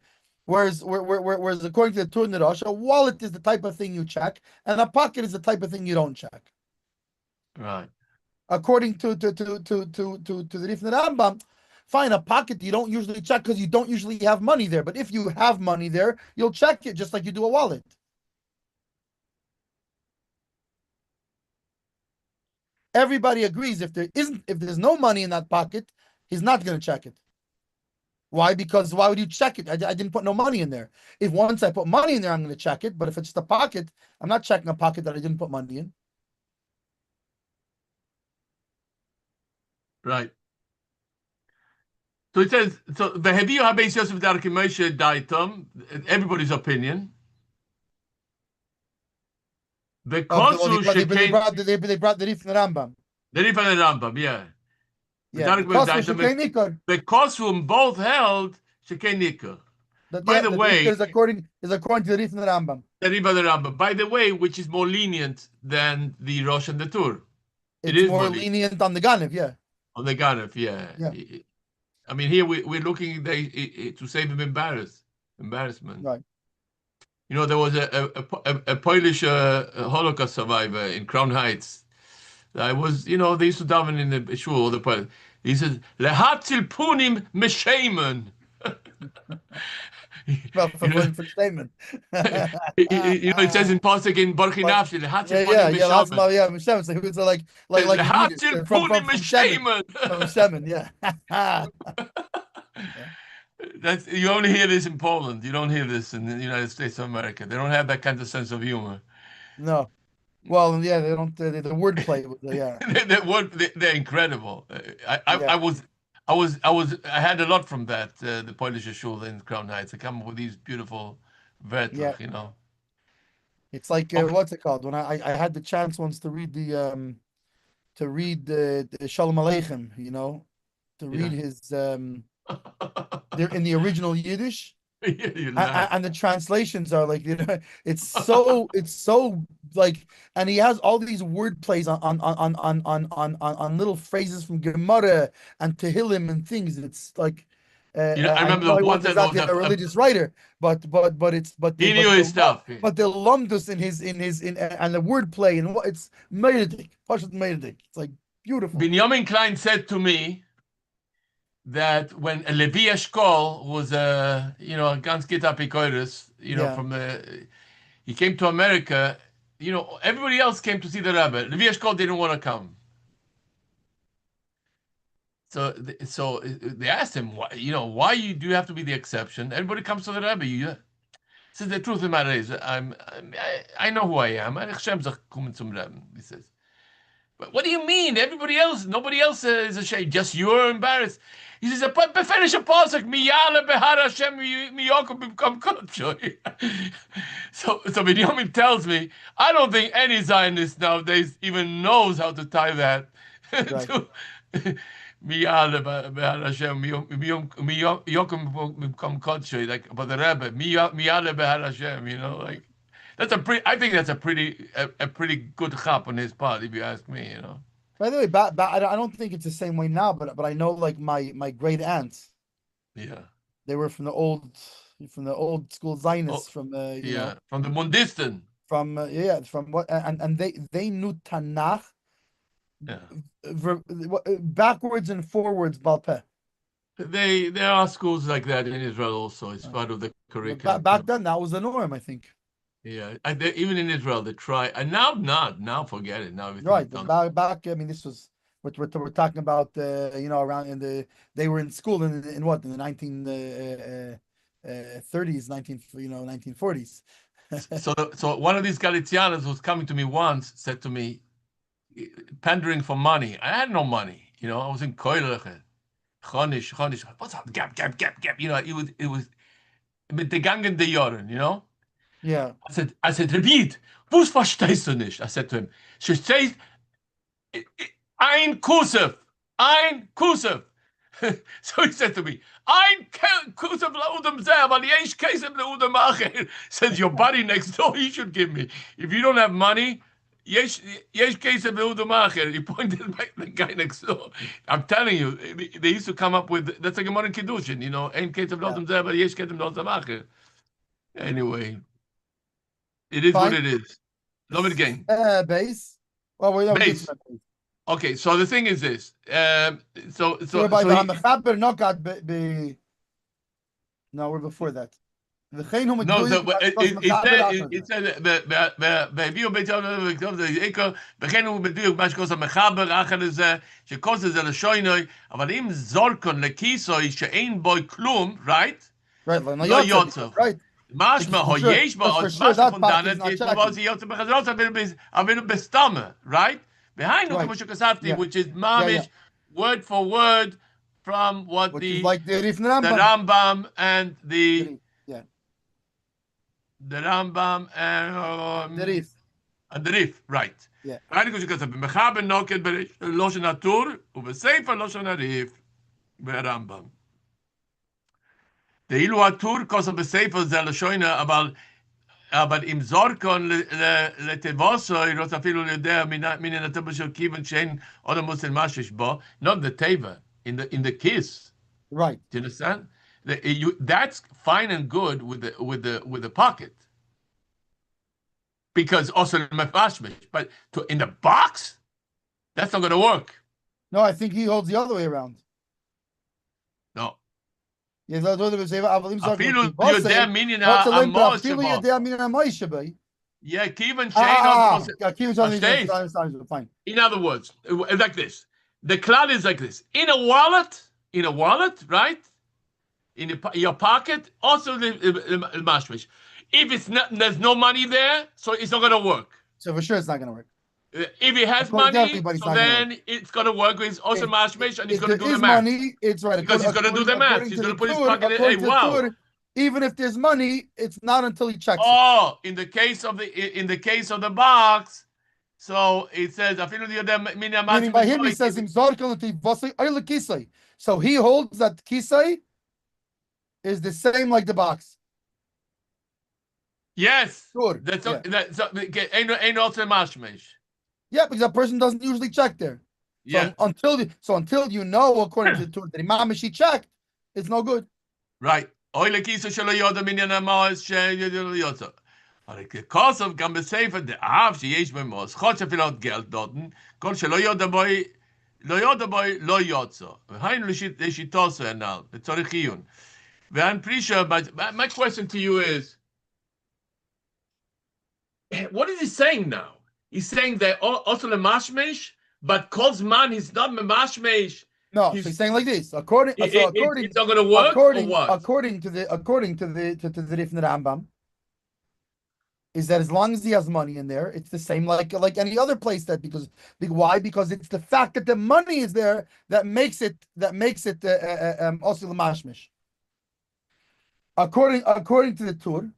Whereas according to the Tur Nirash, a wallet is the type of thing you check, and a pocket is the type of thing you don't check. Right. According to the Rif Rambam, fine, a pocket you don't usually check because you don't usually have money there. But if you have money there, you'll check it just like you do a wallet. Everybody agrees if there's no money in that pocket, he's not going to check it. Why? Because why would you check it? I didn't put no money in there. If once I put money in there, I'm going to check it. But if it's just a pocket, I'm not checking a pocket that I didn't put money in. Right. So it says, so the Heviyu HaBeis Yosef Darki Moshe Daitom, everybody's opinion. They brought the Rif and the Rambam. The Rif and the Rambam, yeah. The Kosum both held Shekei Nikah. By the way, is according to the Rif and the Rambam. the Riba the Rambam. By the way, which is more lenient than the Rosh and the Tur. It It's is more more lenient lenient on the Ganev, yeah. on the Ganef, yeah. Yeah. I mean, here we're looking to save him embarrassment. Right. You know, there was a Polish Holocaust survivor in Crown Heights. I was, you know, they used to daven in the shul. He says, "Lehatzil punim meshemen." Well, You know, for statement. you know, it says in Pasuk in Borchi But Nafshi, "Lehatzil yeah, punim that's meshemen." my Mishem. So it's like in Yiddish "Lehatzil from punim Shemin, from meshemen." Shemin, yeah. Yeah. That's you only hear this in Poland. You don't hear this in the United States of America. They don't have that kind of sense of humor. No. Well, yeah, they don't. The wordplay, yeah, They're incredible. yeah, I had a lot from that. The Polish shul in Crown Heights. They come up with these beautiful yeah. wörter, you know. It's like Okay. what's it called? When I had the chance once to read the Shalom Aleichem, to read Yeah. his they're in the original Yiddish. You laugh. And the translations are like, it's so like, and he has all these word plays on little phrases from Gemara and Tehillim and things. It's like, I I remember know the he one wasn't that was exactly a religious writer, but it's he knew his stuff. but the lumdus in and the word play and what it's Meidik, Pashut Meidik. It's like beautiful. Binyamin Klein said to me that when Levi Eshkol was a ganz Gita Pikoiris, Yeah. from he came to America, everybody else came to see the Rebbe. Levi Eshkol didn't want to come. So they asked him, why do you have to be the exception? Everybody comes to the Rebbe. Says the truth of the matter is, I know who I am. Hashem sagt, kommen zum Rebbe, he says. But what do you mean? Nobody else is ashamed. Just you're embarrassed. He says, "Befinish a pasuk, miyale behar Hashem miyokum b'kom kodshoy." So Binyamin tells me, I don't think any Zionist nowadays even knows how to tie that to miyale behar Hashem miyokum b'kom kodshoy. Like, but the Rebbe, miyale behar Hashem, like. I think that's a pretty good chap on his part, if you ask me. By the way, I don't think it's the same way now, but I know like my great aunts. Yeah. They were from the old school Zionists, from from the Mundisten. From what, and they knew Tanakh. Yeah. Backwards and forwards, Balpeh. There are schools like that in Israel also. It's part of the curriculum. Back then, that was the norm, I think. Yeah, even in Israel, they try, and now not. Now forget it. Now right. Back. I mean, this was what we're talking about. Around they were in school in what, in the 1930s, 1940s. So one of these Galicianos who was coming to me once said to me, pandering for money. I had no money. I was in Koilach, Chonish. What's up? Gap. It was mit the gangen de Jahren, Yeah. I said, Rebid, was verstehst du nicht? I said to him, she says, ein Kusef. So he said to me, ein Kusef laudem zeh, but yesh kesef laudem acher. Says, your buddy next door, he should give me. If you don't have money, yesh kesef laudem acher. He pointed back the guy next door. I'm telling you, they used to come up with, that's like a modern Kiddushin, ein kesef laudem zeh, but yesh kesef laudem acher. Anyway. It is Fine. what it is. Love it again. Base. Well, we're base. Okay, so the thing is this. No, we're before that. No, so it said והביאו בית וכתוב זה איקו, וכן הוא בדיוק מה שקוראים מחבר אחר לזה, שקוראים זה לשוינוי, אבל אם זורקון לכיסוי שאין בו כלום, right? לא יוצא. Right. משמע, יש בו, משמע פונדנת, יש בו זה יוצא בחזרות, אבל בסתמה, right? והיינו, כמו שכתבתי, which is mamish, word for word, from what the Rambam and the Rambam and the Rif, right? Yeah. היינו, כמו שכתבתי, מחבר נוקד בלושן הטור, ובספר לושן הריף, והרמב"ם. דאילו הטור כוסף בספר זה לשוינה, אבל אבל עם זורקון לטבוסו, היא רוצה אפילו יודע מן הנתון של כיוון שאין עוד המוסל משש בו, not the teva, in the kiss. Right. Do you understand? That's fine and good with the pocket. Because also mefashmish, but in the box, that's not going to work. No, I think he holds the other way around. No. Yeah, that's what they say. אפילו יודע מניין המוס שבו. Yeah, kivon shein. Fine. In other words, like this. The cloud is like this. In a wallet, right? In your pocket, also the mashmish. If it's not, there's no money there, so it's not going to work. So for sure, it's not going to work. If he has money, so then it's going to work with also mashmish, and he's going to do the math. Money, it's right. Because he's going to do the math. He's going to put his pocket in. Hey, wow. Even if there's money, it's not until he checks it. In the case of the box, so it says meaning by him he says so he holds that kisai is the same like the box. Yes. Sure. Ain't also mashmish. Yeah, because that person doesn't usually check there. Yeah. So until you know, according to the Torah, that Imam she checked, it's no good. Right. כוסף גם בספר דאב שיש במוס, חוץ אפילו עוד גלד דוטן, כל שלא יודע בוי, לא יוצא. והיינו לשיטוסו הנ"ל, לצורך עיון. ואני פרישה, my question to you is, what is he saying now? He's saying that also למashmesh, but כל זמן he's not ממashmesh. No, he's saying like this. According, it's not going to work, or what? According to the Rifnei Rambam, is that as long as he has money in there, it's the same like any other place. Why? Because it's the fact that the money is there that makes it also l'mashmish. According to the Tur,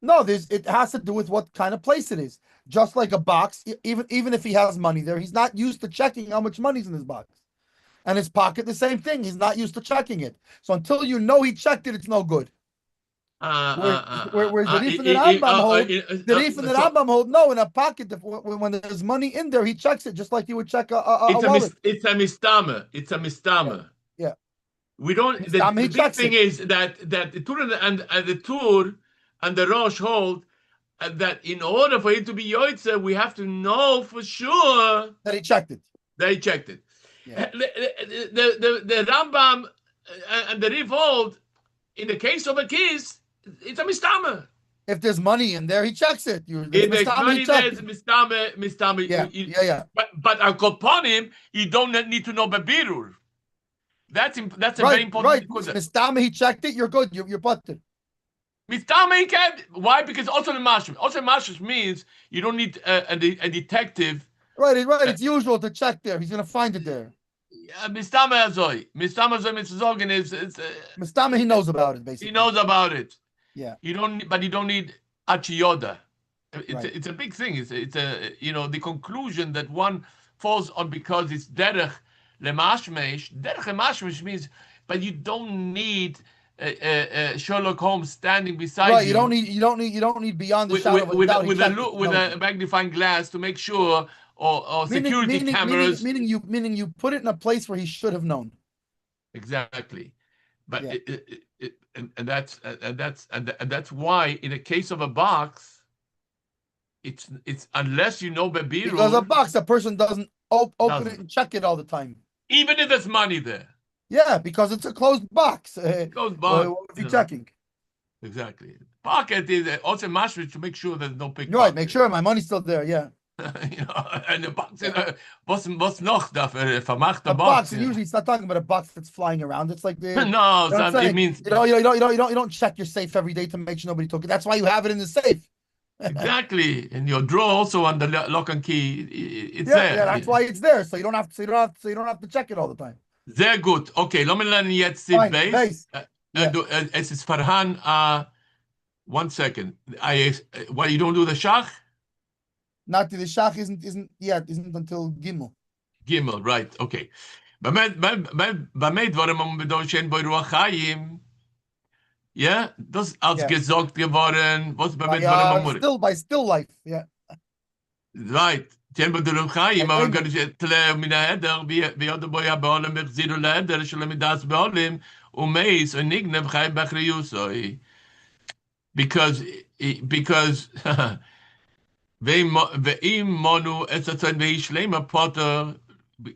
no, it has to do with what kind of place it is. Just like a box, even if he has money there, he's not used to checking how much money's in his box. And his pocket, the same thing. He's not used to checking it. So until you know he checked it, it's no good. Whereas the Rif and the Rambam hold, no, in a pocket, when there's money in there, he checks it just like he would check a wallet. It's a mistama. Yeah. We don't. The big thing is that the Tur and the Tur and the Rosh hold that in order for it to be Yoitze, we have to know for sure that he checked it. Yeah. The Rambam and the Rif hold, in the case of a kiss, it's a mistama. If there's money in there, he checks it. If there's money there, it's mistama. Yeah. But upon him, you don't need to know Babirur. That's a very important. Right. Mistama, he checked it. You're good. You're butted. Mistama, he can't. Why? Because also the mashmish. Also mashmish means you don't need a detective. Right. It's usual to check there. He's going to find it there. Mistama Azoi, Mistzogen is Mistama. He knows about it. Basically, he knows about it. Yeah. You don't need Achiyoda. It's a big thing. It's a the conclusion that one falls on because it's derech lemashmesh. Derech lemashmesh means, but you don't need Sherlock Holmes standing beside you. Right. You don't need beyond the shadow of a doubt. With a magnifying glass to make sure. Or security cameras. Meaning you put it in a place where he should have known. Exactly, but that's why in the case of a box, it's unless you know Bebiru. Because a box, a person doesn't open it and check it all the time. Even if there's money there. Yeah, because it's a closed box. Closed box. What is he checking? Exactly. Pocket is also mashmish to make sure there's no pickpocket. Right. Make sure my money's still there. Yeah. And the box, what's noch dafür vermachte box? And usually it's not talking about a box that's flying around. It's like it means you don't check your safe every day to make sure nobody took it. That's why you have it in the safe. Exactly, and your drawer also on the lock and key. It's there. Yeah, that's why it's there. So you don't have to check it all the time. Sehr gut. Okay, lass mich lernen jetzt die Base. Es ist Farhan. 1 second. Why you don't do the shach? Not the shach isn't until Gimel. Gimel, right? Okay. במה דברים אמרו בדור שאין בו רוח חיים? Ja, das als Yeah. gesagt geworden, was bei mit von By Mamuri. still life. Yeah. Right. Jen bedulum Chaim, By aber Omer. kann ich tle min Heder, wie hat der Boy Abalem bechzidu leder, shalom das Balim, umeis und nignev Chaim bachriusoi. Because ve'im monu esatzon ve'i shlema Potter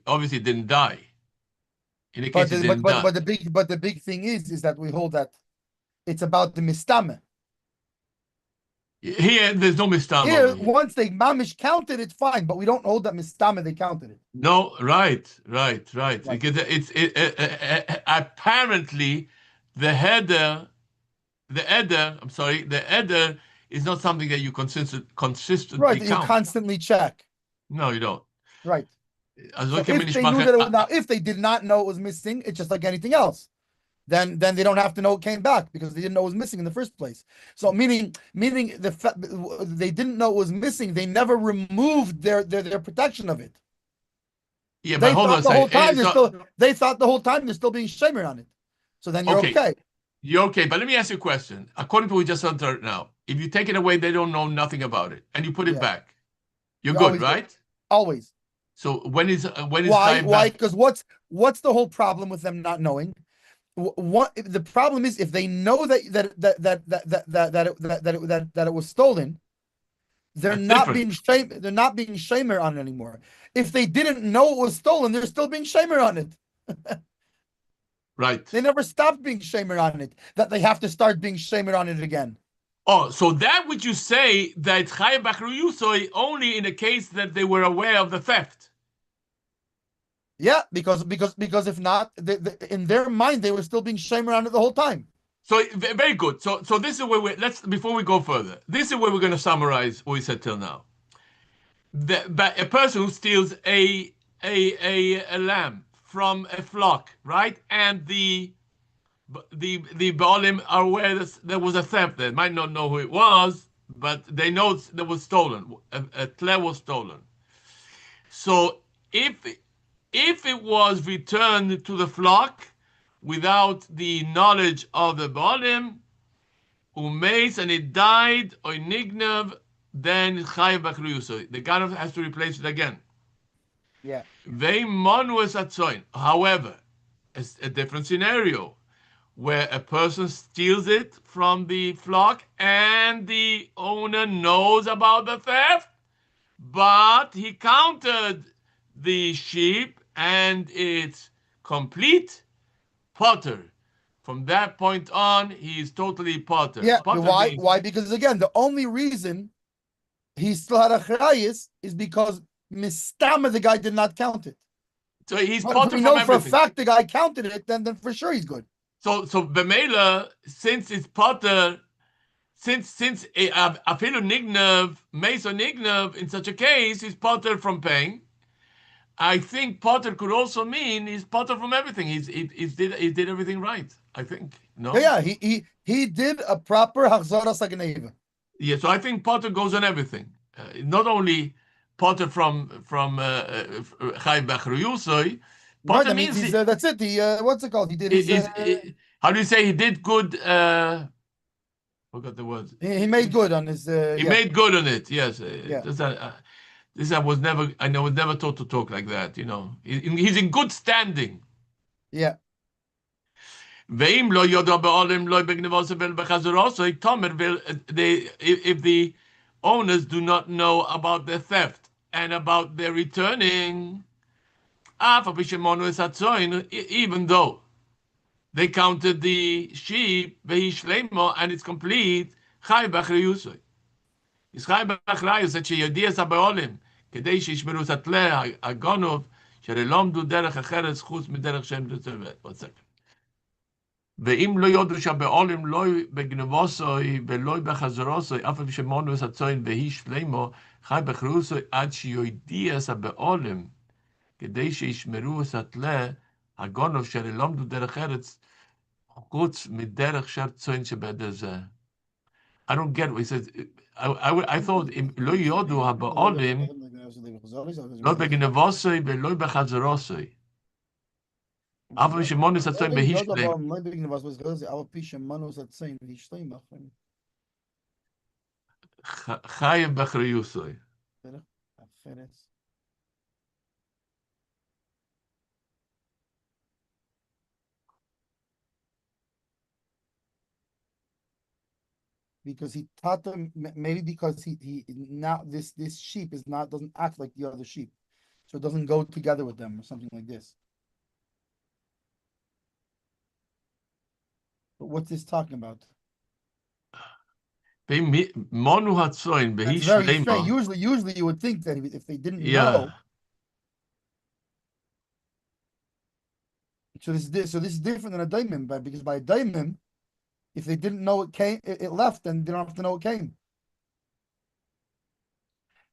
obviously didn't die. In the case But he the, didn't die. but the big thing is that we hold that it's about the mistame. Here, there's no mistama over Here, here. once they mamish counted, it's fine, but we don't hold that mistame they counted it. No, right. Right. Because apparently the header, the header is not something that you consistently Right, that you count. constantly check. No, you don't. Right. Also, So ich kann mir if nicht they knew machen. that it was now, if they did not know it was missing, it's just like anything else. Then they don't have to know it came back because they didn't know it was missing in the first place. So meaning they didn't know it was missing. They never removed their protection of it. Yeah, They but hold on thought a the whole second. time they thought the whole time they're still being shamer on it. So then you're okay. You're okay, but let me ask you a question. According to what we just heard now, if you take it away, they don't know nothing about it, and you put it back, you're good, always right? Good. Always. So when is why? Chaim Why? back? Because what's the whole problem with them not knowing? What the problem is if they know that it was stolen, they're That's not different. being they're not being shamer on it anymore. If they didn't know it was stolen, they're still being shamer on it. Right. They never stopped being shamer on it. That they have to start being shamer on it again. Oh, so that would you say that Chaim Bachruyusoi only in the case that they were aware of the theft? Yeah, because if not, in their mind they were still being shamer on it the whole time. So very good. So this is where before we go further, this is where we're going to summarize what we said till now. But a person who steals a lamb from a flock, right? And the Baalim are aware that there was a theft. They might not know who it was, but they know that was stolen. A tle was stolen. So if it was returned to the flock without the knowledge of the Baalim, umeis, and it died, or nignav, then chayav b'chriyuso. The God has to replace it again. Yeah. However, a different scenario where a person steals it from the flock and the owner knows about the theft, but he counted the sheep and it's complete, potter. From that point on, he is totally potter. Yeah. Potter Why? means, Why? Because again, the only reason he still had a chrayis is because mistama the guy did not count it. so he's But potter if we from know for a everything. fact the guy counted it, then for sure he's good. So Bemela, since it's potter, since afilu nignav, meso nignav, in such a case, he's potter from paying. I think potter could also mean he's potter from everything. He did everything right. I think no. Yeah, he did a proper hachzara sagneva. Yeah, so I think potter goes on everything. Not only potter from Chai Bachruyusoi. Right, Potter that means means that's it. What's it called? He did his. how do you say he did good? Forgot the word. He made good on his. He made good on it. Yes. Yeah. This I was never taught to talk like that. You know, he's in good standing. Yeah. If the owners do not know about their theft and about their returning, even though they counted the sheep and it's complete, is חי באחריות שיודיע הבעלים כדי שישמרו את התלה הגונוב שלא למדו דרך אחרת חוץ מדרך שהם רוצים. ואם לא יודו שהבעלים לא בגנבוסוי ולא בחזרוסוי אף על שמונו את הצוין והיא שלמו חי באחריותוי עד שיודיע הבעלים כדי שישמרו את התלה הגונוב שלא למדו דרך ארץ חוץ מדרך של צוין שבעדר זה. I don't get what he says. I thought לא יודו הבעלים לא בגנבוסוי ולא בחזרוסוי. אבל שמונוס הצוין בהשלם. חייב באחריוסוי. Because he taught them, maybe because he now this sheep doesn't act like the other sheep, so it doesn't go together with them or something like this. But what's this talking about? Monu hatzoin That's very strange. behishlema. Usually you would think that if they didn't Yeah. know. So this is different than a daimim, but because by a daimim, if they didn't know it left, then they don't have to know it came.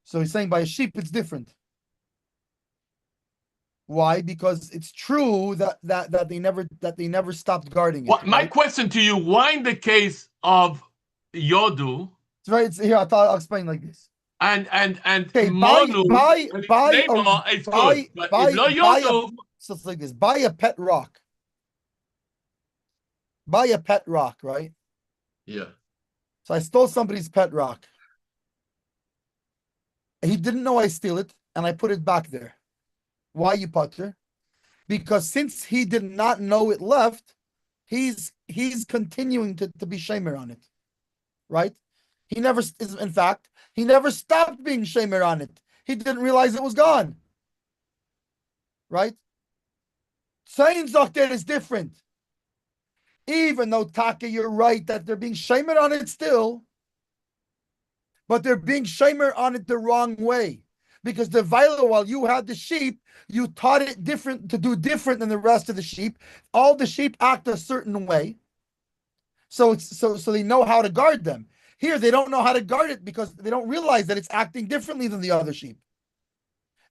So he's saying by a sheep it's different. Why? Because it's true that they never stopped guarding it. What, my right? question to you: why in the case of Yodu It's right. It's here. I'll explain like this. and Okay, Monu buy it's good, but if lo Yodu, so it's like this. Buy a pet rock. Buy a pet rock, right? yeah. So I stole somebody's pet rock. He didn't know I steal it, and I put it back there. Why, you putter? Because since he did not know it left, he's continuing to be shamer on it, right? He never stopped being shamer on it. He didn't realize it was gone, right? Saying Zokter is different. Even though, Taka, you're right that they're being shamer on it still, but they're being shamer on it the wrong way. Because the Vila, while you had the sheep, you taught it different to do different than the rest of the sheep. All the sheep act a certain way. So they know how to guard them. Here they don't know how to guard it because they don't realize that it's acting differently than the other sheep.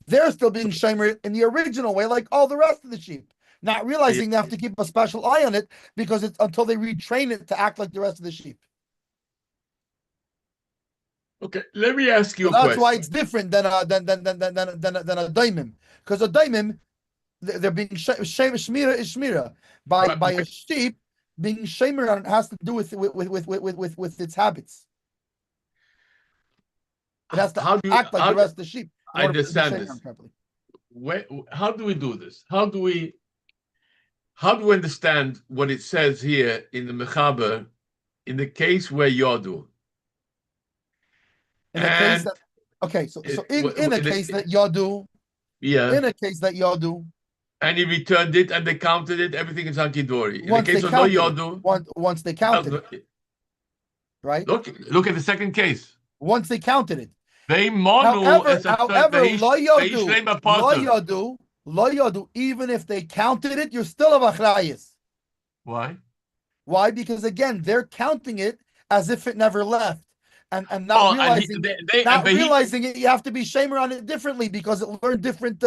They're still being shamer in the original way, like all the rest of the sheep, not realizing they have to keep a special eye on it because it's until they retrain it to act like the rest of the sheep. Okay, let me ask you a That's question. why it's different than a daimim, because a daimim they're being shmira is shmira by a sheep being shamer on it has to do with its habits. It has to act like the rest of the sheep. I understand this. How do we do this? How do we understand what it says here in the Mechaber in the case where Yodu? In a case that in a case that Yodu, yeah, in a case that Yodu, and he returned it and they counted it, everything is hunky-dory. In the once case they of no counted Yodu, once they counted it, right? Look at the second case. Once they counted it. However, lo yodu, even if they counted it, you're still a achrayis. Why? Why? Because again, they're counting it as if it never left, and not realizing it. You have to be shamer on it differently because it learned different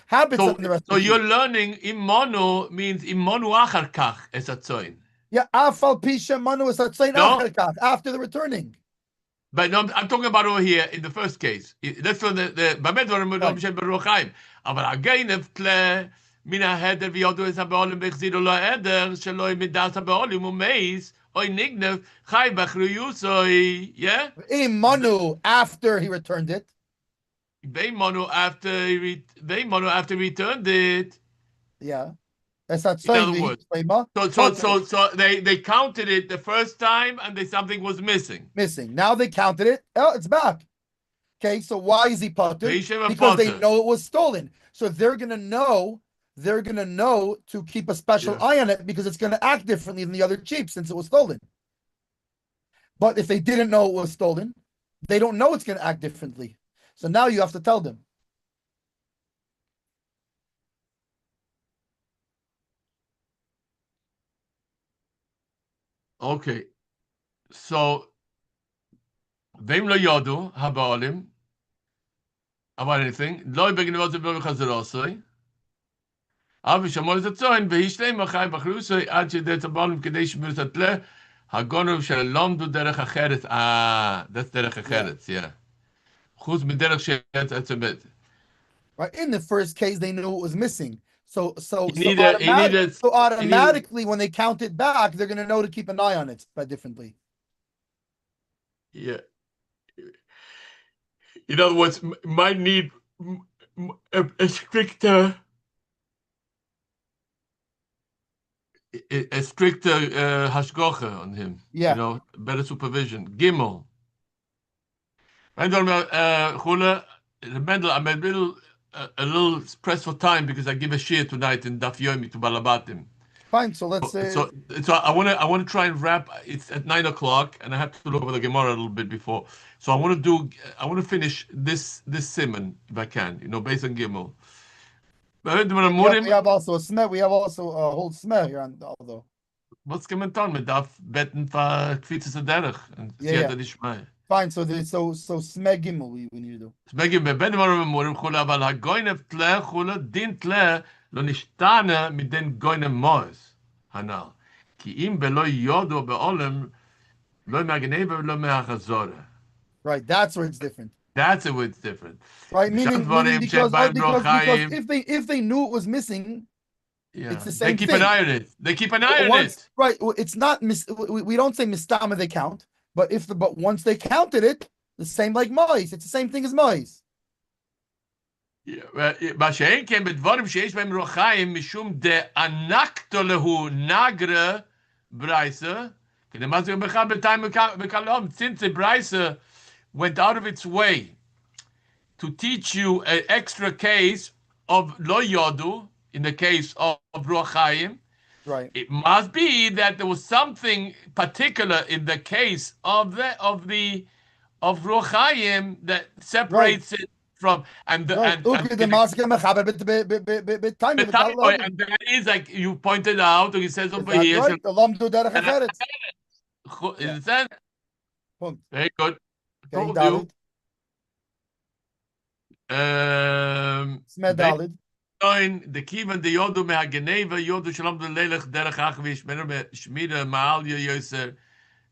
habits than the rest. So you're learning imonu means imonu achar kach es atzoin. Yeah, afal pisha manu es atzoin achar kach, after the returning. But no, I'm talking about over here in the first case. That's from the Bamedvar Mishel Beruchaim. Aber again, if kle mina heder v'yodu es habeolim bechziru lo eder shelo midas habeolim umeis oy nignev chai b'achriyusoi. Yeah. Imanu after he returned it. Beimonu after he returned it. Yeah. That's not saying. In other words, so they counted it the first time and something was missing. Now they counted it. Oh, it's back. Okay, so why is he potter? Because they know it was stolen. So they're gonna know to keep a special eye on it because it's gonna act differently than the other sheep since it was stolen. But if they didn't know it was stolen, they don't know it's gonna act differently. So now you have to tell them. Okay, so Vem lo yodu habaolim about anything. Lo begin to be chazerosoi. Avi shamol zetzoin vehishlei machai bachrusoi ad shedet habaolim kedei shmir tatle hagonu shel lomdu derech acheret. That's derech acheret. Yeah. Chuz miderech sheet etzebet. Right. In the first case, they knew it was missing. So You need a, automatically when they count it back, they're gonna know to keep an eye on it differently. yeah. In other words, might need a stricter hashgacha on him. Yeah. You know, better supervision. Gimel. Chula, Mendel, I'm a little pressed for time because I give a shir tonight in Daf Yomi to Balabatim. Fine. So let's So I want to try and wrap. It's at 9 o'clock, and I have to look over the Gemara a little bit before. So I want to finish this simon if I can. You know, based on Gimel. we have also a smeh. We have also a whole smeh here on although. What's gemeint mit darf betten für Kvitzes derch und sie hat nicht mehr. Fine, so smeh gimel we need to do. Smegi beben wir morim khula aber ha goinef tle khula din tle lo nishtana mit den goinem moes. Hanal. Ki im belo yodo beolem lo magneve lo meachazora. Right, that's where it's different. That's where it's different. Right, meaning because if they knew it was missing, yeah, it's the same thing. They keep an eye on it. They keep an eye on it. Right, it's not we don't say mistama they count, but once they counted it, the same like mois. It's the same thing as mois. מה שאין כן בדברים שיש בהם רוחיים משום דענקתו להו נגרה ברייסה, כדמה זה בכלל בינתיים בקלום, since the brisa went out of its way to teach you an extra case of lo yodu, in the case of Ruachayim, right? It must be that there was something particular in the case of Ruachayim that separates it from and that is like you pointed out, or he says over here. Right? Is that very good? The kiven the yodu me hageneva yodu shalom the lelech derech achvish mena shmida maal yoser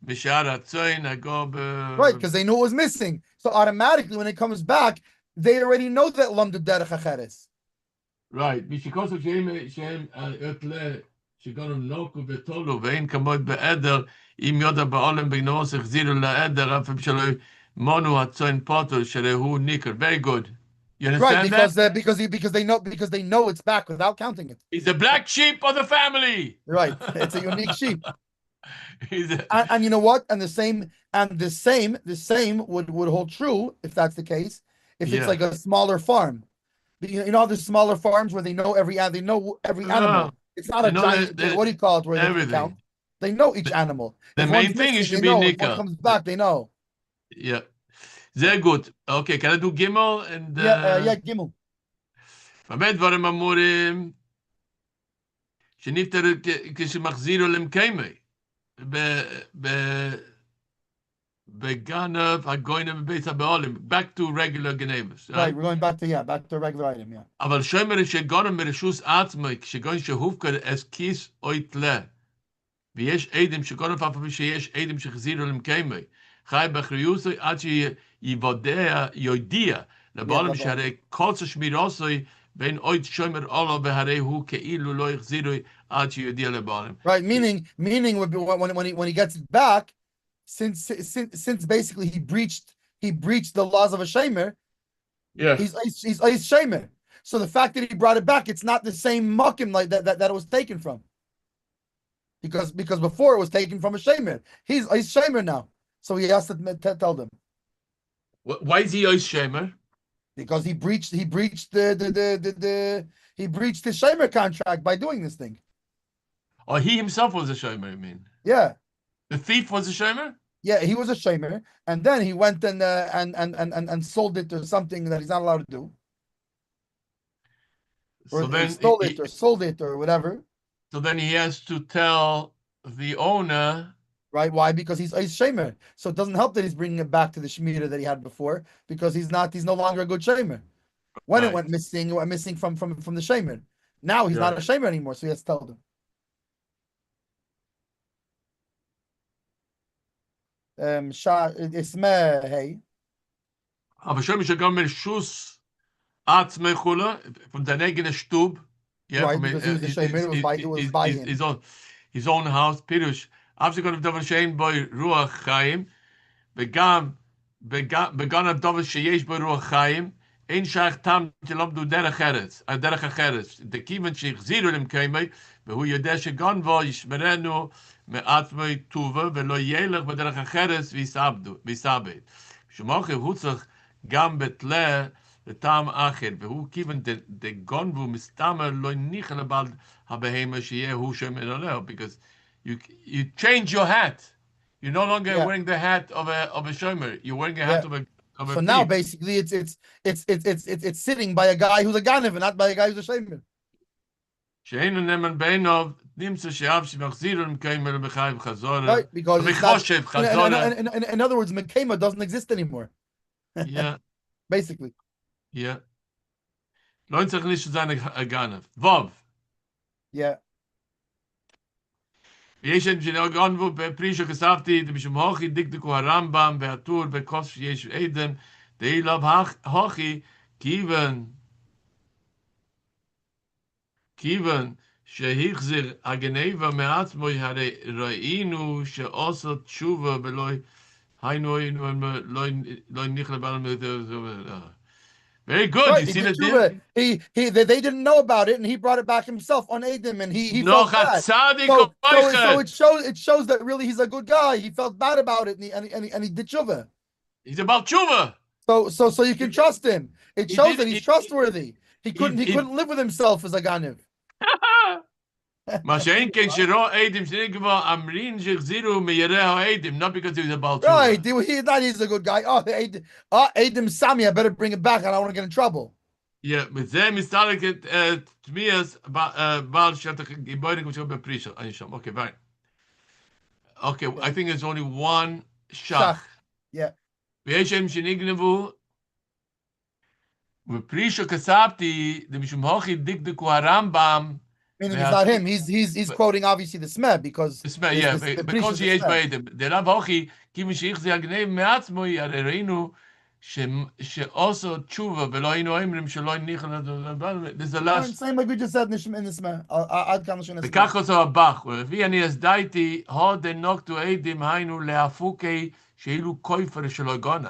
mishara tzoin hagob. Right, because they knew it was missing, so automatically when it comes back, they already know that lamdu derech acheres. Right, because of shem etle shigonim noku betolu vein kamod beeder im yoda baolem beinos echziru laeder afim shaloi monu hatzoin poter shalehu niker. Very good. You understand that? Because they know it's back without counting it. He's the black sheep of the family. Right. It's a unique sheep. And you know what? And the same would hold true if that's the case. If it's like a smaller farm. You know there's smaller farms where they know every animal. It's not a giant what do you call it where they count. They know each animal. The main thing is should be Nika. If one comes back, they know. Yeah. Sehr gut. Okay, can I do Gimel? And, Gimel. באמת דברים אמורים שנפטר כשמחזירו למקיימי בגנב הגוינם בבית הבעולים. Back to regular גנבס. Right, we're going back to a regular item, yeah. אבל שומר שגונם מרשוס עצמי כשגוין שהופקר אס כיס או יתלה ויש עדים שגונם אף פעם שיש עדים שחזירו למקיימי חי באחריותו עד יודיע לבעולם שהרי כל שמירוסוי בין עוד שומר עולו והרי הוא כאילו לא החזירו עד שיודיע לבעולם. Right, meaning when he gets it back, since basically he breached the laws of a shamer, he's shamer. So the fact that he brought it back, it's not the same mukim like that it was taken from. Because before it was taken from a shamer. He's shamer now. So he has to tell them. Why is he a shamer? Because he breached the shamer contract by doing this thing. Oh, he himself was a shamer, you mean? Yeah. The thief was a shamer? Yeah, he was a shamer, and then he went and sold it or something that he's not allowed to do. Or so then stole it or sold it or whatever. So then he has to tell the owner. Right? Why? Because he's shamer. So it doesn't help that he's bringing it back to the shemitah that he had before, because he's no longer a good shamer. When it went missing, it went missing from the shamer. Now he's not a shamer anymore, so he has to tell them. Ismeh, hey. Aber schon ist gegangen mit Schuss Arztmechula von der eigenen Stub. Yeah, Right, from because he was a shaman. It was by him. his own house. Pirush. After going to Davar Shein by Ruach Chaim, began a Davar Sheyesh by Ruach Chaim. Ein Shach Tam Tilabdu Derech Eretz, a Derech Acheretz. The Kivan Shich Zirulim Kemei, Behu Yodeh Shegan Vo Yishmerenu Me'atmei Tuva Velo Yelech B'Derech Acheretz V'Isabed. Shmoche Hutzach Gam Betle לטעם אחר, והוא כיוון דגונבו מסתמר לא ניחן לבעל הבהמה שיהיה הוא שם אלוהיו, because you change your hat. You're no longer wearing the hat of a shomer. You're wearing a hat of a So now priest. basically it's sitting by a guy who's a ganav and not by a guy who's a shaman. שאינו נאמן בעיניו, נמצא שאב שמחזיר למקיימר בחייב חזורה, Right, because it's בחושב not, חזורה. in other words, Mekema doesn't exist anymore. Yeah, Basically. yeah. לא צריך nicht sein הגנב. ווב. Yeah. ויש שם שנגנבו בפרישו כסבתי, משום הוכי דקדקו הרמב"ם והטור בכוס שיש עדם, די לב הוכי כיוון שהחזיר הגנבה מעצמו, הרי ראינו שעושה תשובה ולא היינו לא נכלה בעל. Very good. Right, You see that there? They didn't know about it, and he brought it back himself on Adam, and he felt bad. So it shows that really he's a good guy. He felt bad about it, and he did tshuva. He's about tshuva. So you can trust him. It shows that he's trustworthy. He couldn't live with himself as a ganiv. מה שאין כן שראה עדים שנגבה אמרין שהחזירו מיראה העדים, not because he was about tshuva. Right, he's a good guy. Adam Sami, I better bring it back. I don't want to get in trouble. Yeah, וזה מסתלק את תמיאס בעל שטח גיבורים כמו שהוא בפרישה. אני שם, okay, fine. Okay, I think there's only one shach. Yeah. ויש הם שנגנבו, בפרישה כסבתי, משום הוכי דקדקו הרמב"ם, Meaning it's not him. He's quoting obviously the Smeh because the Smeh, yeah, because he is בעדם. דרב הוכי, כיוון שהחזיר הגנב מעצמו, הרי ראינו שעושה תשובה ולא היינו אומרים שלא ניחן. There's a last. Same like we just said in the Smeh. עד כמה שנסמך. וכך עושה הבח, ולפי אני הסדייתי, הוד נוקטו עדים היינו להפוקי שאילו כופר שלא גונב.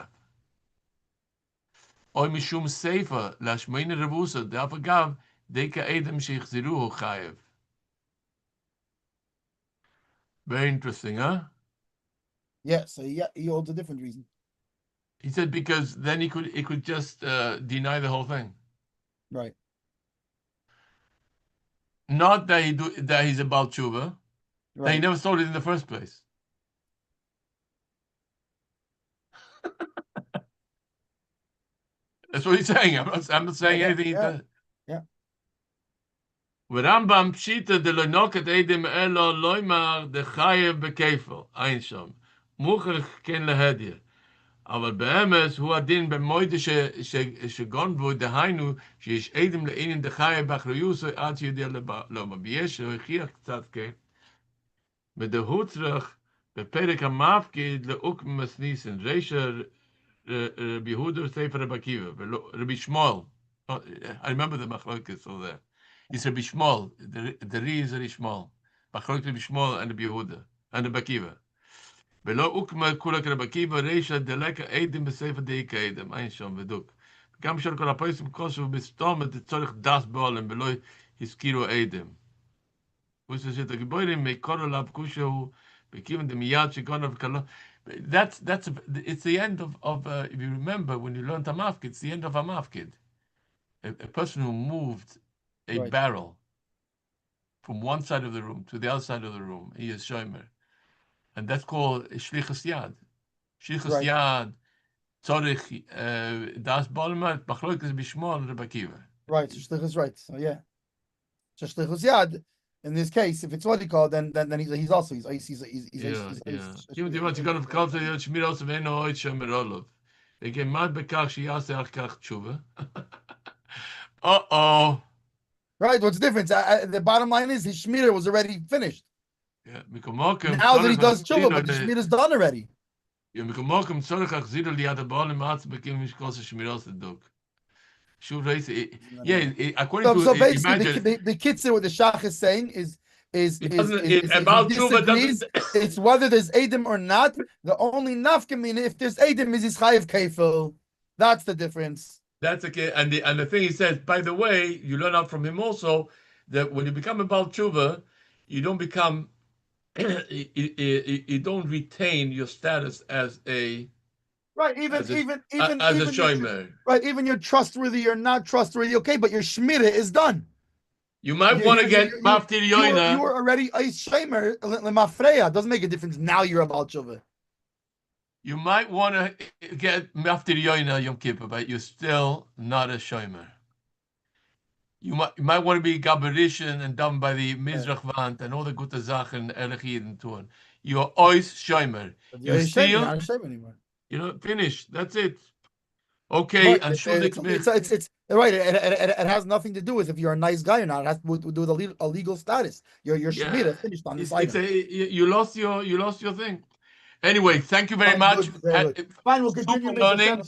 או משום ספר, להשמעין רבוסה, דאף אגב, דקה עדם שהחזירוהו חייב. Very interesting, huh? Yeah, so he holds a different reason. He said because then he could just deny the whole thing. Right. Not that he's about tshuva, that he never sold it in the first place. That's what he's saying. I'm not saying anything. Yeah. ורמב"ם פשיטא דלנוקת עדים אלו לא יאמר דחייב בכפל, אין שם. מוכרח כן להדיה. אבל באמס הוא הדין במועד שגונבו, דהיינו שיש עדים לעניין דחייב באחריותו עד שיודע למה. ויש שהוכיח קצת כן. ודהוצרך בפרק המפקיד לעוקמס ניסן, רישא רבי יהודה ספר רבי עקיבא, רבי שמואל. I remember the machlokes over there. It's Rabbi Shmuel. The Ri is Rabbi Shmuel. Machlokes Rabbi Shmuel and Rabbi Yehuda and Rabbi Akiva. ולא הוקמה כולק רבי עקיבא רישא דלקה עדים בספר דאיקה עדם. אין שם ודוק. גם של כל הפעמים כוסו בסתומת צורך דס בעולם ולא הזכירו עדם. וששת הגיבורים מקור עליו כושו בכיוון דמיד שגונב קלו. It's the end of if you remember when you learned a mafkid, it's the end of a mafkid. A person who moved a barrel from one side of the room to the other side of the room, he is shomer. And that's called shlichus yad. Shlichus yad, tzorich, das bolma, machlokes bishmol, Rebbe Akiva. Right, so shlichus, right. So yeah. So shlichus yad, in this case, if it's what he called, then he's also, he's אם דיברת שגונב קלטה להיות שמיר עושה ואינו עוד שומר עולב. וכמעט בכך שיעשה אחר כך תשובה. Uh-oh. Right, what's the difference? The bottom line is his shmira was already finished. Yeah, now that he does tshuva, but the shmira is done already. Yeah, מיקומוקם צורך החזירו ליד הבעל למעץ בקים משקוס השמירות לדוק. According So to basically, imagine, the kitzur what the shach is saying is about he tshuva disagrees. doesn't. It's whether there's edim or not. The only nafkamina if there's edim is his chayiv kefil. That's the difference. That's okay. And the thing he says, by the way, you learn out from him also that when you become a Baal Tshuva, you don't become, you don't retain your status as a Right, even a shomer. right, even you're trustworthy or not trustworthy, okay, but your shmira is done. You might want to get maftir You yoina. were already a shamer lemafreya. Doesn't make a difference. Now you're a Baal Tshuva. You might want to get maftir yoina Yom Kippur, but you're still not a shomer. You might want to be gaberishin and done by the Mizrach Vant and all the gute Sachen Elechid and Tuan. You are always shomer. You steal. Not a shamer anymore. You know, finish. That's it. Okay, and it's right. It has nothing to do with if you're a nice guy or not. It has to do with a legal status. Your shmira finished on this item. You lost your thing. Anyway, thank you very much. Fine, we'll continue. Super learning.